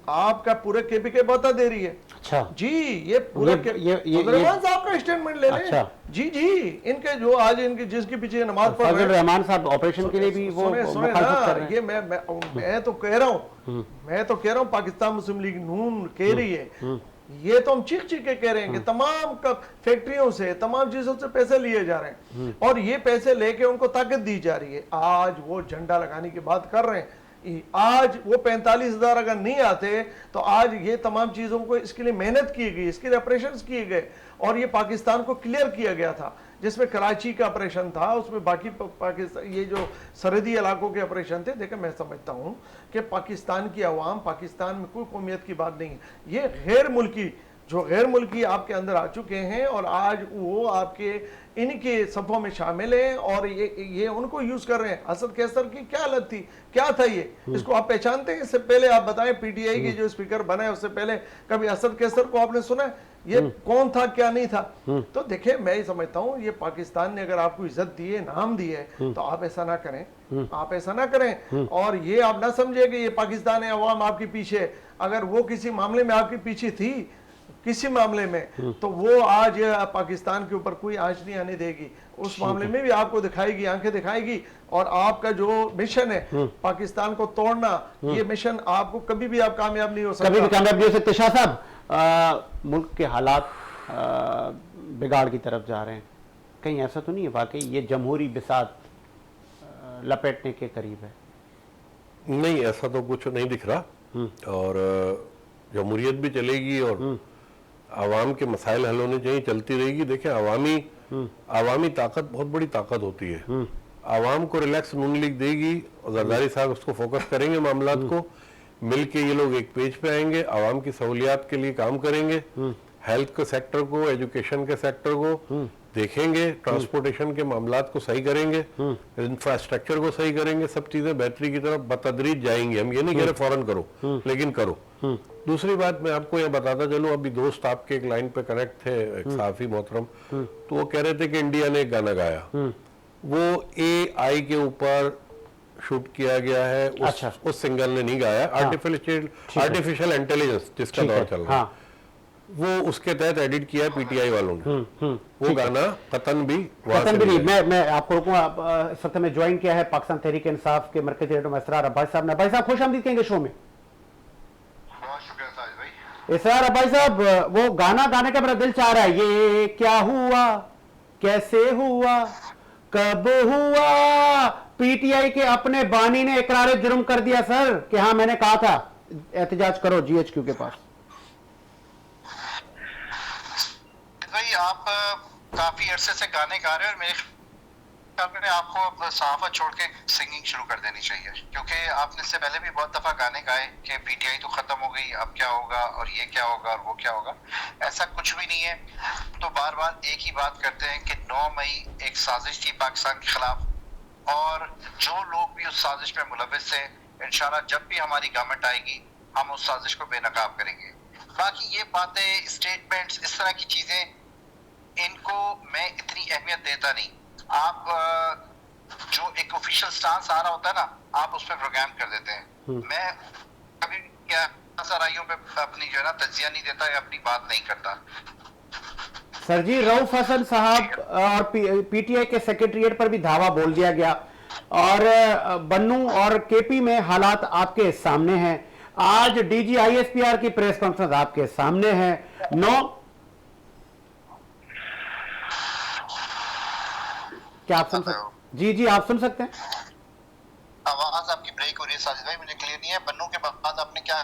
[SPEAKER 2] आपका पूरे केपीके बता दे रही है।
[SPEAKER 1] अच्छा
[SPEAKER 2] जी, ये पूरे रहमान साहब का स्टेटमेंट ले लें।
[SPEAKER 1] अच्छा।
[SPEAKER 2] जी जी, इनके जो आज इनके जिसके पीछे नमाज पढ़ रहे हैं
[SPEAKER 1] रहमान साहब ऑपरेशन के लिए भी वो
[SPEAKER 2] सुने ना, ये मैं तो कह रहा हूँ पाकिस्तान मुस्लिम लीग नून कह रही है, ये तो हम चीख चीख के कह रहे हैं कि तमाम फैक्ट्रियों से तमाम चीजों से पैसे लिए जा रहे हैं और ये पैसे लेके उनको ताकत दी जा रही है। आज वो झंडा लगाने की बात कर रहे हैं। आज वो 45,000 अगर नहीं आते तो आज ये तमाम चीजों को इसके लिए मेहनत की गई, इसके लिए ऑपरेशंस किए गए और ये पाकिस्तान को क्लियर किया गया था, जिसमें कराची का ऑपरेशन था, उसमें बाकी पाकिस्तान ये जो सरहदी इलाकों के ऑपरेशन थे। देखिए, मैं समझता हूं कि पाकिस्तान की आवाम, पाकिस्तान में कोई कौमियत की बात नहीं है, ये गैर मुल्की आपके अंदर आ चुके हैं और आज वो आपके इनके सफ़ों में शामिल हैं और ये उनको यूज कर रहे हैं। असद कैसर की क्या हालत थी, क्या था ये, इसको आप पहचानते हैं? इससे पहले आप बताएं, पीटीआई के जो स्पीकर बने उससे पहले कभी असद कैसर को आपने सुना है? ये कौन था, क्या नहीं था? तो देखिए, मैं समझता हूँ ये पाकिस्तान ने अगर आपको इज्जत दी है, नाम दी है, तो आप ऐसा ना करें, आप ऐसा ना करें और ये आप ना समझे कि ये पाकिस्तान है अवाम आपके पीछे। अगर वो किसी मामले में आपके पीछे थी, किसी मामले में, तो वो आज पाकिस्तान के ऊपर कोई आंच नहीं आने देगी। उस मामले में भी आपको दिखाएगी, आंखें दिखाएगी और आपका जो मिशन है पाकिस्तान को तोड़ना, ये मिशन आपको कभी भी आप कामयाब नहीं हो सकता।
[SPEAKER 1] कभी भी कामयाब नहीं हो सकते। शाह साहब, मुल्क के हालात बिगाड़ की तरफ जा रहे हैं, कहीं ऐसा तो नहीं है वाकई ये जमहूरी बिसात लपेटने के करीब है?
[SPEAKER 4] नहीं, ऐसा तो कुछ नहीं दिख रहा और जमहूरियत भी चलेगी और आवाम के मसाइल हल होने चाहिए, चलती रहेगी। देखें, आवामी ताकत बहुत बड़ी ताकत होती है। आवाम को रिलैक्स नून लीग देगी और जरदारी साहब उसको फोकस करेंगे, मामलात को मिलके ये लोग एक पेज पे आएंगे, आवाम की सहूलियात के लिए काम करेंगे, हेल्थ के सेक्टर को, एजुकेशन के सेक्टर को देखेंगे, ट्रांसपोर्टेशन के मामलात को सही करेंगे, इंफ्रास्ट्रक्चर को सही करेंगे, सब चीजें बेहतरी की तरफ बतदरीज जाएंगी। हम ये नहीं कह रहे फौरन करो, लेकिन करो। दूसरी बात मैं आपको यह बताता चलूं, अभी दोस्त आपके एक लाइन पे कनेक्ट थे, एक साफी मोहतरम, तो वो कह रहे थे कि इंडिया ने एक गाना गाया, वो AI के ऊपर शूट किया गया है। उस सिंगर ने नहीं गाया, आर्टिफिशियल इंटेलिजेंस जिसका दौर चल रहा है, वो उसके तहत एडिट किया पीटीआई वालों ने। वो गाना कतन भी
[SPEAKER 1] मैं आपको रोकूंगा। इस वक्त में ज्वाइन किया है पाकिस्तान तहरीक इंसाफ के मरकजी एडिटर इसरार अब्बासी साहब ने। भाई साहब, खुश आमदीद कहेंगे शो में। इसरार अब्बासी साहब, वो गाना गाने का मेरा दिल चाह रहा है, ये क्या हुआ, कैसे हुआ, कब हुआ। पीटीआई के अपने बानी ने इकरार जुर्म कर दिया सर कि हाँ मैंने कहा था एहतजाज करो GHQ के पास।
[SPEAKER 6] भाई, आप काफी अरसे से गाने गा रहे हो और मेरे ख्याल में आपको सहाफत छोड़ के सिंगिंग शुरू कर देनी चाहिए, क्योंकि आपने इससे पहले भी बहुत दफा गाने गाए कि पीटीआई तो खत्म हो गई, अब क्या होगा और ये क्या होगा और वो क्या होगा। ऐसा कुछ भी नहीं है। तो बार बार एक ही बात करते हैं कि 9 मई एक साजिश थी पाकिस्तान के खिलाफ और जो लोग भी उस साजिश में मुलविस थे, इंशाल्लाह जब भी हमारी गवर्नमेंट आएगी हम उस साजिश को बेनकाब करेंगे। बाकी ये बातें, स्टेटमेंट्स, इस तरह की चीजें, इनको मैं इतनी अहमियत देता नहीं। आप जो एक ऑफिशियल स्टांस आ रहा होता है ना, आप उस पर प्रोग्राम कर देते हैं। मैं कभी क्या राइयों पे अपनी जो है ना तज्जिया नहीं देता या अपनी बात नहीं करता।
[SPEAKER 1] सर जी, रऊफ हसन साहब और पीटीआई के सेक्रेटरिएट पर भी धावा बोल दिया गया और बन्नू और केपी में हालात आपके सामने हैं। आज डीजी ISPR की प्रेस कॉन्फ्रेंस आपके सामने है। क्या आप सुन सकते? जी, आप सुन सकते हैं?
[SPEAKER 6] आवाज आपकी ब्रेक हो रही है साजिद भाई, मुझे क्लियर नहीं है। बन्नू के बाद आपने क्या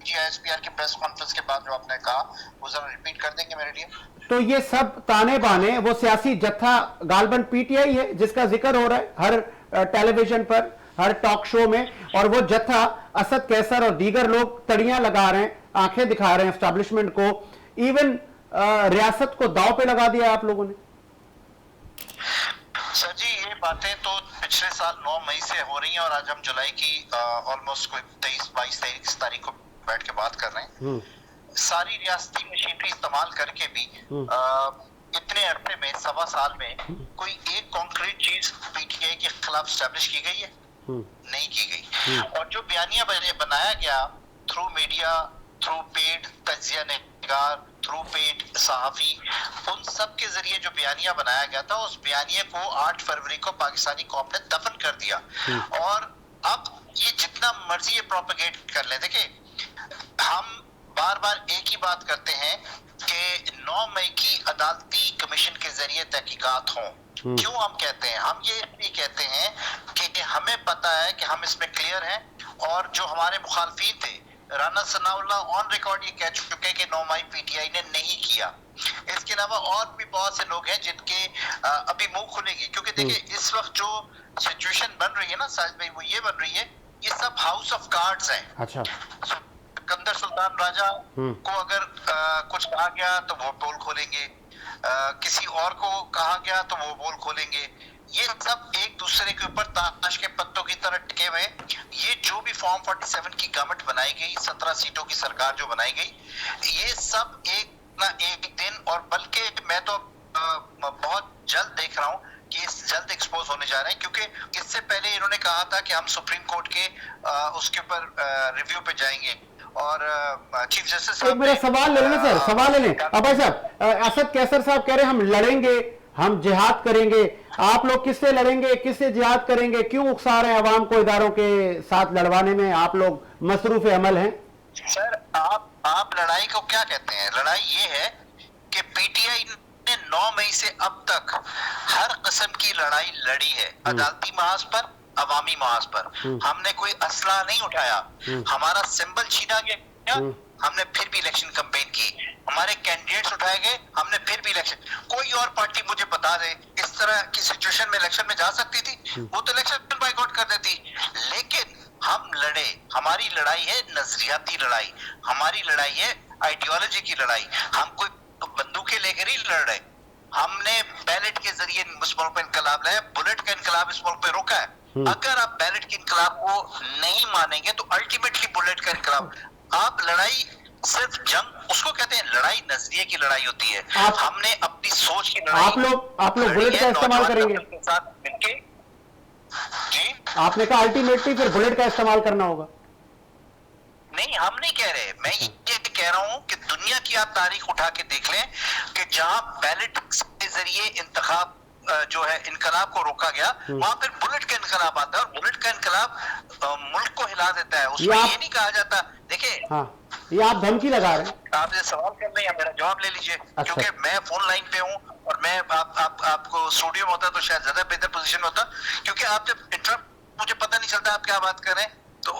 [SPEAKER 6] ISPR की प्रेस कॉन्फ्रेंस के बाद जो आपने कहा वो जरा रिपीट कर देंगे मेरे लिए?
[SPEAKER 1] तो ये सब ताने बाने वो सियासी जत्था गालबन पीटीआई है जिसका जिक्र हो रहा है हर टेलीविजन पर, हर टॉक शो में, और वो जत्था असद कैसर और दीगर लोग तड़ियां लगा रहे हैं, आंखें दिखा रहे हैं एस्टैब्लिशमेंट को, इवन रियासत को दांव पे लगा दिया आप लोगों ने।
[SPEAKER 6] सर जी, ये बातें तो पिछले साल 9 मई से हो रही हैं और आज हम जुलाई की ऑलमोस्ट कोई 23-22 तारीख को बैठ के बात कर रहे हैं। सारी रियासती मशीनरी इस्तेमाल करके भी इतने अरसे में, 1.25 साल में कोई एक कॉन्क्रीट चीज पीटीआई के खिलाफ स्टैब्लिश की गई है? नहीं की गई। और जो बयानिया बनाया गया थ्रू मीडिया, थ्रू पेड तज्जिया निगार, थ्रू पेड सहाफी, उन सब के जरिए जो बयानिया बनाया गया था, उस बयानिया को 8 फरवरी को पाकिस्तानी कौम ने दफन कर दिया। और अब ये जितना मर्जी ये प्रोपेगेट कर ले, देखिए हम बार बार एक ही बात करते हैं कि 9 मई की अदालती कमीशन के जरिए तहकीकात हों। क्यों हम कहते हैं? हम ये इसलिए कहते हैं कि हमें पता है कि हम इसमें क्लियर हैं, और जो हमारे मुखालफीन थे, राना सनाउल्लाह ऑन रिकॉर्ड ये कह चुके हैं कि 9 मई पीटीआई ने नहीं किया। इसके अलावा और भी बहुत से लोग हैं जिनके अभी मुंह खुलेंगे, क्योंकि देखिए इस वक्त जो सिचुएशन बन रही है ना साजिद भाई, वो ये बन रही है, ये सब हाउस ऑफ कार्ड्स हैं।
[SPEAKER 1] अच्छा,
[SPEAKER 6] सिकंदर सुल्तान राजा को अगर कुछ कहा गया तो वो पोल खोलेंगे, किसी और को कहा गया तो वो पोल खोलेंगे। ये सब एक दूसरे के ऊपर ताश के पत्तों की तरह टिके हुए। ये जो भी फॉर्म 47 की गवर्नमेंट बनाई गई, 17 सीटों की सरकार जो बनाई गई, ये सब एक ना एक दिन, और बल्कि मैं तो बहुत जल्द देख रहा हूँ कि इस जल्द एक्सपोज होने जा रहे हैं, क्योंकि इससे पहले इन्होंने कहा था कि हम सुप्रीम कोर्ट के उसके ऊपर रिव्यू पे जाएंगे, और चीफ जस्टिस
[SPEAKER 1] एक मेरा सवाल ले लेना सर, सवाल ले लें। अब भाई साहब, असद कैसर साहब कह रहे हैं हम लड़ेंगे, हम जिहाद करेंगे। आप लोग किससे लड़ेंगे, किससे जिहाद करेंगे? क्यों उकसा रहे हैं अवाम को इदारों के साथ लड़वाने में? आप लोग मसरूफ अमल हैं।
[SPEAKER 6] सर, आप लड़ाई को क्या कहते हैं? लड़ाई ये है कि पीटीआई ने 9 मई से अब तक हर किस्म की लड़ाई लड़ी है, अदालती महाज पर, अवामी महाज पर। हमने कोई असला नहीं उठाया, हमारा सिंबल छीना गया, हमने फिर भी इलेक्शन कैंपेन की, हमारे कैंडिडेट्स उठाए गए, हमने फिर भी इलेक्शन। कोई और पार्टी मुझे बता दे इस तरह की सिचुएशन में इलेक्शन में जा सकती थी? वो तो इलेक्शन बाइकआउट कर देती। लेकिन हम लड़े, हमारी लड़ाई है नजरियाती लड़ाई, हमारी लड़ाई है आइडियोलॉजी की लड़ाई। हम कोई बंदूकें लेकर ही लड़ रहे, हमने बैलेट के जरिए इस मुल्क पे इनकलाब लाया, बुलेट का इनकलाब इस मुल्क पे रोका है। अगर आप बैलेट के इनकलाब को नहीं मानेंगे तो अल्टीमेटली बुलेट का इनकलाब। आप लड़ाई सिर्फ जंग उसको कहते हैं, लड़ाई नजरिए की लड़ाई होती है। हमने अपनी सोच की लड़ाई।
[SPEAKER 1] आप लोग बुलेट का इस्तेमाल करेंगे
[SPEAKER 6] के साथ मिलके। जी,
[SPEAKER 1] आपने कहा अल्टीमेटली फिर बुलेट का इस्तेमाल करना होगा।
[SPEAKER 6] नहीं, हम नहीं कह रहे, मैं ये कह रहा हूं कि दुनिया की आप तारीख उठा के देख लें कि जहां बैलेट के जरिए इंतखाब जो है इनकलाब को रोका गया, वहां फिर बुलेट का इनकलाब आता है, और बुलेट का इनकलाब मुल्क को हिला देता है। उसमें ये नहीं कहा जाता, देखिए,
[SPEAKER 1] हाँ, ये आप धमकी लगा रहे हैं।
[SPEAKER 6] आप सवाल कर रहे हैं, मेरा जवाब ले लीजिए। अच्छा। क्योंकि मैं फोन लाइन पे हूँ और मैं आपको स्टूडियो में होता तो शायद ज्यादा बेहतर पोजीशन में होता, क्योंकि आप जब इंटरप्ट मुझे पता नहीं चलता आप क्या बात कर रहे हैं, तो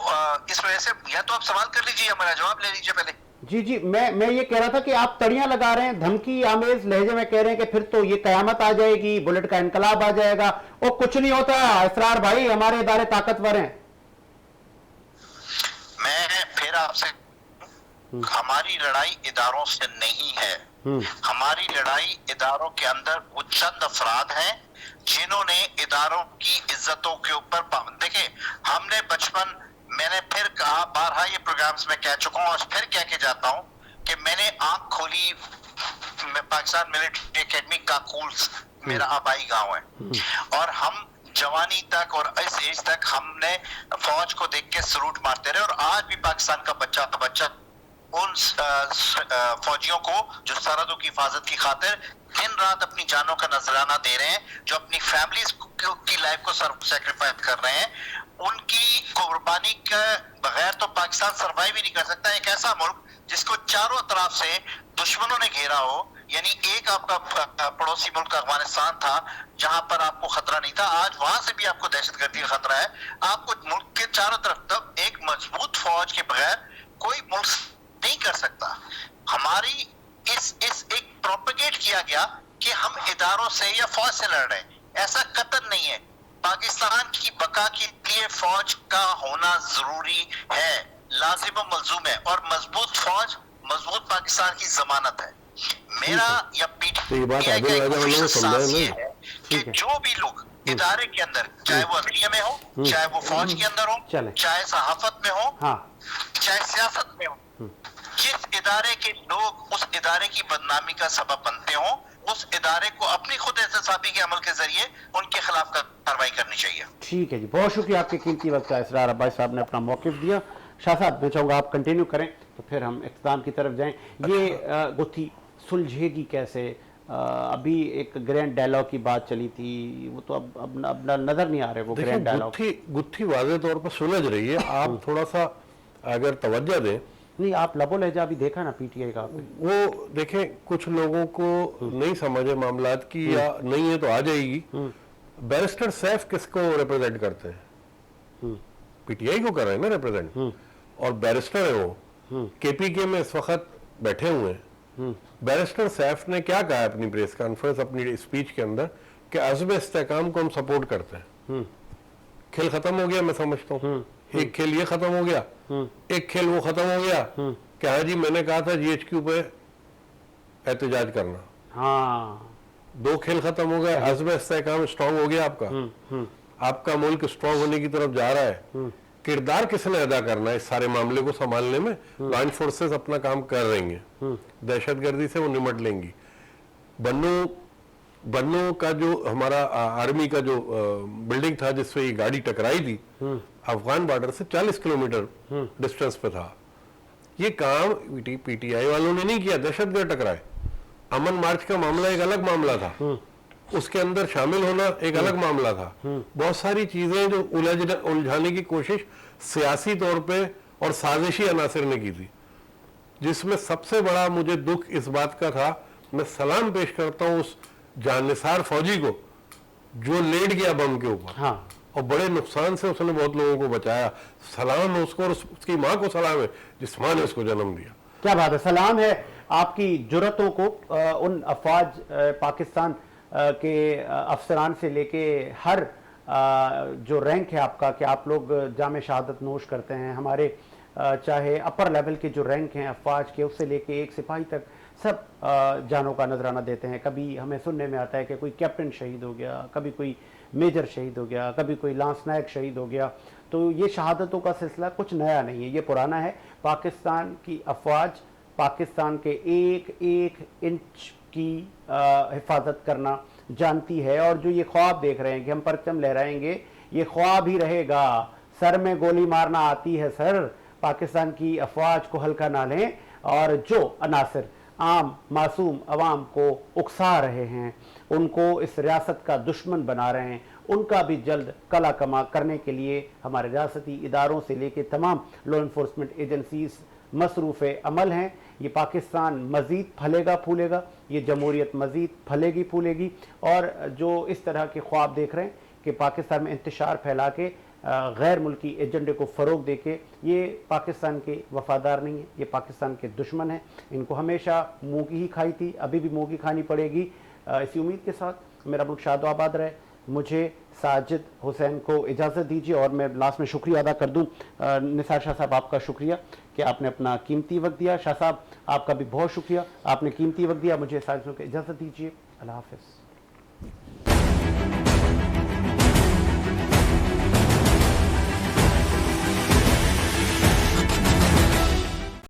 [SPEAKER 6] इस वजह से या तो आप सवाल कर लीजिए या मेरा जवाब ले लीजिए पहले।
[SPEAKER 1] जी जी, मैं ये कह रहा था कि आप तड़ियां लगा रहे हैं, धमकी आमेज लहजे में कह रहे हैं कि फिर तो ये कयामत आ जाएगी, बुलेट का इनकलाब आ जाएगा। वो कुछ नहीं होता इसरार भाई, हमारे इदारे ताकतवर हैं।
[SPEAKER 6] मैं फिर आपसे, हमारी लड़ाई इदारों से नहीं है, हमारी लड़ाई इदारों के अंदर वो चंद अफराद हैं जिन्होंने इदारों की इज्जतों के ऊपर, देखिए हमने बचपन, मैंने फिर कहा बारहा ये प्रोग्राम्स में कह चुका हूं और फिर कह के जाता हूं कि मैंने आंख खोली, पाकिस्तान मिलिट्री एकेडमी काकूल्स मेरा आबाई गांव है, और हम जवानी तक और इस एज तक हमने फौज को देख के सलूट मारते रहे, और आज भी पाकिस्तान का बच्चा उन फौजियों को जो सरहदों की हिफाजत की खातिर दिन रात अपनी जानों का नजराना दे रहे हैं, जो अपनी फैमिलीज की लाइफ को सैक्रिफाइस कर रहे हैं, उनकी कुर्बानी के बगैर तो पाकिस्तान सर्वाइव ही नहीं कर सकता। एक ऐसा मुल्क जिसको चारों तरफ से दुश्मनों ने घेरा हो, यानी एक आपका पड़ोसी मुल्क अफगानिस्तान था जहां पर आपको खतरा नहीं था, आज वहां से भी आपको दहशतगर्दी का खतरा है। आपको मुल्क के चारों तरफ, तब एक मजबूत फौज के बगैर कोई मुल्क नहीं कर सकता। हमारी इस एक प्रोपेगेट किया गया कि हम इदारों से या फौज से लड़ रहे हैं, ऐसा कतई नहीं है। पाकिस्तान की बका के लिए फौज फौज का होना जरूरी है, लाजिम व मलजूम है, और मजबूत फौज मजबूत पाकिस्तान की जमानत है। मेरा या
[SPEAKER 4] तो ये बात
[SPEAKER 6] पीटीआई
[SPEAKER 4] आदिल
[SPEAKER 6] का
[SPEAKER 4] राजा
[SPEAKER 6] एक
[SPEAKER 4] वालों को
[SPEAKER 6] official
[SPEAKER 4] समझाया
[SPEAKER 6] stance ये
[SPEAKER 4] नहीं।
[SPEAKER 6] है
[SPEAKER 1] ठीक
[SPEAKER 6] कि
[SPEAKER 1] है।
[SPEAKER 6] जो भी लोग इदारे के अंदर, चाहे वो अदलिया में हो, चाहे वो फौज के अंदर हो,
[SPEAKER 1] चले।
[SPEAKER 6] चाहे सहाफत में हो,
[SPEAKER 1] हाँ
[SPEAKER 6] चाहे सियासत में हो, जिस इदारे के लोग उस इदारे की बदनामी का सबब बनते हो, उस इदारे को अपनी खुद एहतसाबी के अमल के जरिए उनके खिलाफ कार्रवाई करनी चाहिए।
[SPEAKER 1] ठीक है जी, बहुत शुक्रिया आपके कीमती वक्त का। इसरार अब्बास साहब ने अपना मौक़िफ़ दिया। शाह साहब, मैं चाहूँगा आप कंटिन्यू करें तो फिर हम इख्तिताम की तरफ जाएं। ये गुत्थी सुलझेगी कैसे? अभी एक ग्रैंड डायलॉग की बात चली थी, वो तो अब नजर नहीं आ रहे वो
[SPEAKER 4] देखिए,
[SPEAKER 1] ग्रैंड डायलॉग।
[SPEAKER 4] गुत्थी वाज़े तौर पर सुलझ रही है। आप थोड़ा सा अगर तवज्जो दें,
[SPEAKER 1] नहीं, आप लबो लहजा अभी देखा ना पीटीआई का आपने।
[SPEAKER 4] वो देखें, कुछ लोगों को नहीं समझ है मामलात की, या नहीं है तो आ जाएगी। बैरिस्टर सैफ किसको रिप्रेजेंट करते हैं? पीटीआई को कर रहे हैं ना रिप्रेजेंट, और बैरिस्टर है वो, केपीके में इस वक्त बैठे हुए हैं। बैरिस्टर सैफ ने क्या कहा अपनी प्रेस कॉन्फ्रेंस, अपनी स्पीच के अंदर, कि अज़्म इस्तेहकाम को हम सपोर्ट करते हैं। खेल खत्म हो गया, मैं समझता हूँ। एक खेल ये खत्म हो गया, एक खेल वो खत्म हो गया कि हाँ जी, मैंने कहा था जीएचक्यू पे एहतजाज करना।
[SPEAKER 1] हाँ,
[SPEAKER 4] दो खेल खत्म हो गए, अज़्म इस्तेहकाम स्ट्रांग हो गया आपका। आपका मुल्क स्ट्रांग होने की तरफ जा रहा है। किरदार किसने अदा करना है इस सारे मामले को संभालने में? लॉ फोर्सेस अपना काम कर रही हैं, दहशतगर्दी से वो निमट लेंगी। बन्नू का जो हमारा आर्मी का जो बिल्डिंग था जिससे ये गाड़ी टकराई थी, अफगान बॉर्डर से 40 किलोमीटर डिस्टेंस पे था। ये काम पीटीआई वालों ने नहीं किया, दहशतगर्द टकराए। अमन मार्च का मामला एक अलग मामला था, उसके अंदर शामिल होना एक अलग मामला था। बहुत सारी चीजें जो उलझाने की कोशिश सियासी तौर पे और साजिशी अनासिर ने की थी, जिसमें सबसे बड़ा मुझे दुख इस बात का था। मैं सलाम पेश करता हूं उस जाननिसार फौजी को जो लेट गया बम के ऊपर,
[SPEAKER 1] हाँ,
[SPEAKER 4] और बड़े नुकसान से उसने बहुत लोगों को बचाया। सलाम है उसको, और उसकी माँ को सलाम है जिस माँ ने उसको जन्म दिया।
[SPEAKER 1] क्या बात है, सलाम है आपकी जुर्रतों को। उन अफवाज पाकिस्तान के अफसरान से लेके हर जो रैंक है आपका, कि आप लोग जामे शहादत नोश करते हैं, हमारे चाहे अपर लेवल के जो रैंक हैं अफवाज के, उससे लेके एक सिपाही तक सब जानों का नजराना देते हैं। कभी हमें सुनने में आता है कि कोई कैप्टन शहीद हो गया, कभी कोई मेजर शहीद हो गया, कभी कोई लांस नायक शहीद हो गया। तो ये शहादतों का सिलसिला कुछ नया नहीं है, ये पुराना है। पाकिस्तान की अफवाज पाकिस्तान के एक एक इंच की हिफाजत करना जानती है, और जो ये ख्वाब देख रहे हैं कि हम परचम लहराएंगे, ये ख्वाब ही रहेगा। सर में गोली मारना आती है सर, पाकिस्तान की अफवाज को हल्का ना लें। और जो अनासिर आम मासूम अवाम को उकसा रहे हैं, उनको इस रियासत का दुश्मन बना रहे हैं, उनका भी जल्द कला कमा करने के लिए हमारे रियासती इदारों से लेकर तमाम लॉ इन्फोर्समेंट एजेंसीज मसरूफ़ अमल हैं। ये पाकिस्तान मज़ीद फलेगा फूलेगा, ये जमहूरियत मज़ीद फलेगी फूलेगी। और जो इस तरह के ख्वाब देख रहे हैं कि पाकिस्तान में इंतशार फैला के गैर मुल्की एजेंडे को फ़रोग दे के, ये पाकिस्तान के वफ़ादार नहीं है, ये पाकिस्तान के दुश्मन हैं। इनको हमेशा मुँह की ही खाई थी, अभी भी मुँह की खानी पड़ेगी। इसी उम्मीद के साथ मेरा मुल्क शाद आबाद रहे। मुझे साजिद हुसैन को इजाज़त दीजिए, और मैं लास्ट में शुक्रिया अदा कर दूं निसार शाह साहब, आपका शुक्रिया कि आपने अपना कीमती वक्त दिया। शाह साहब, आपका भी बहुत शुक्रिया, आपने कीमती वक्त दिया। मुझे साजिद को इजाज़त दीजिए। अल्लाह हाफ़िज़।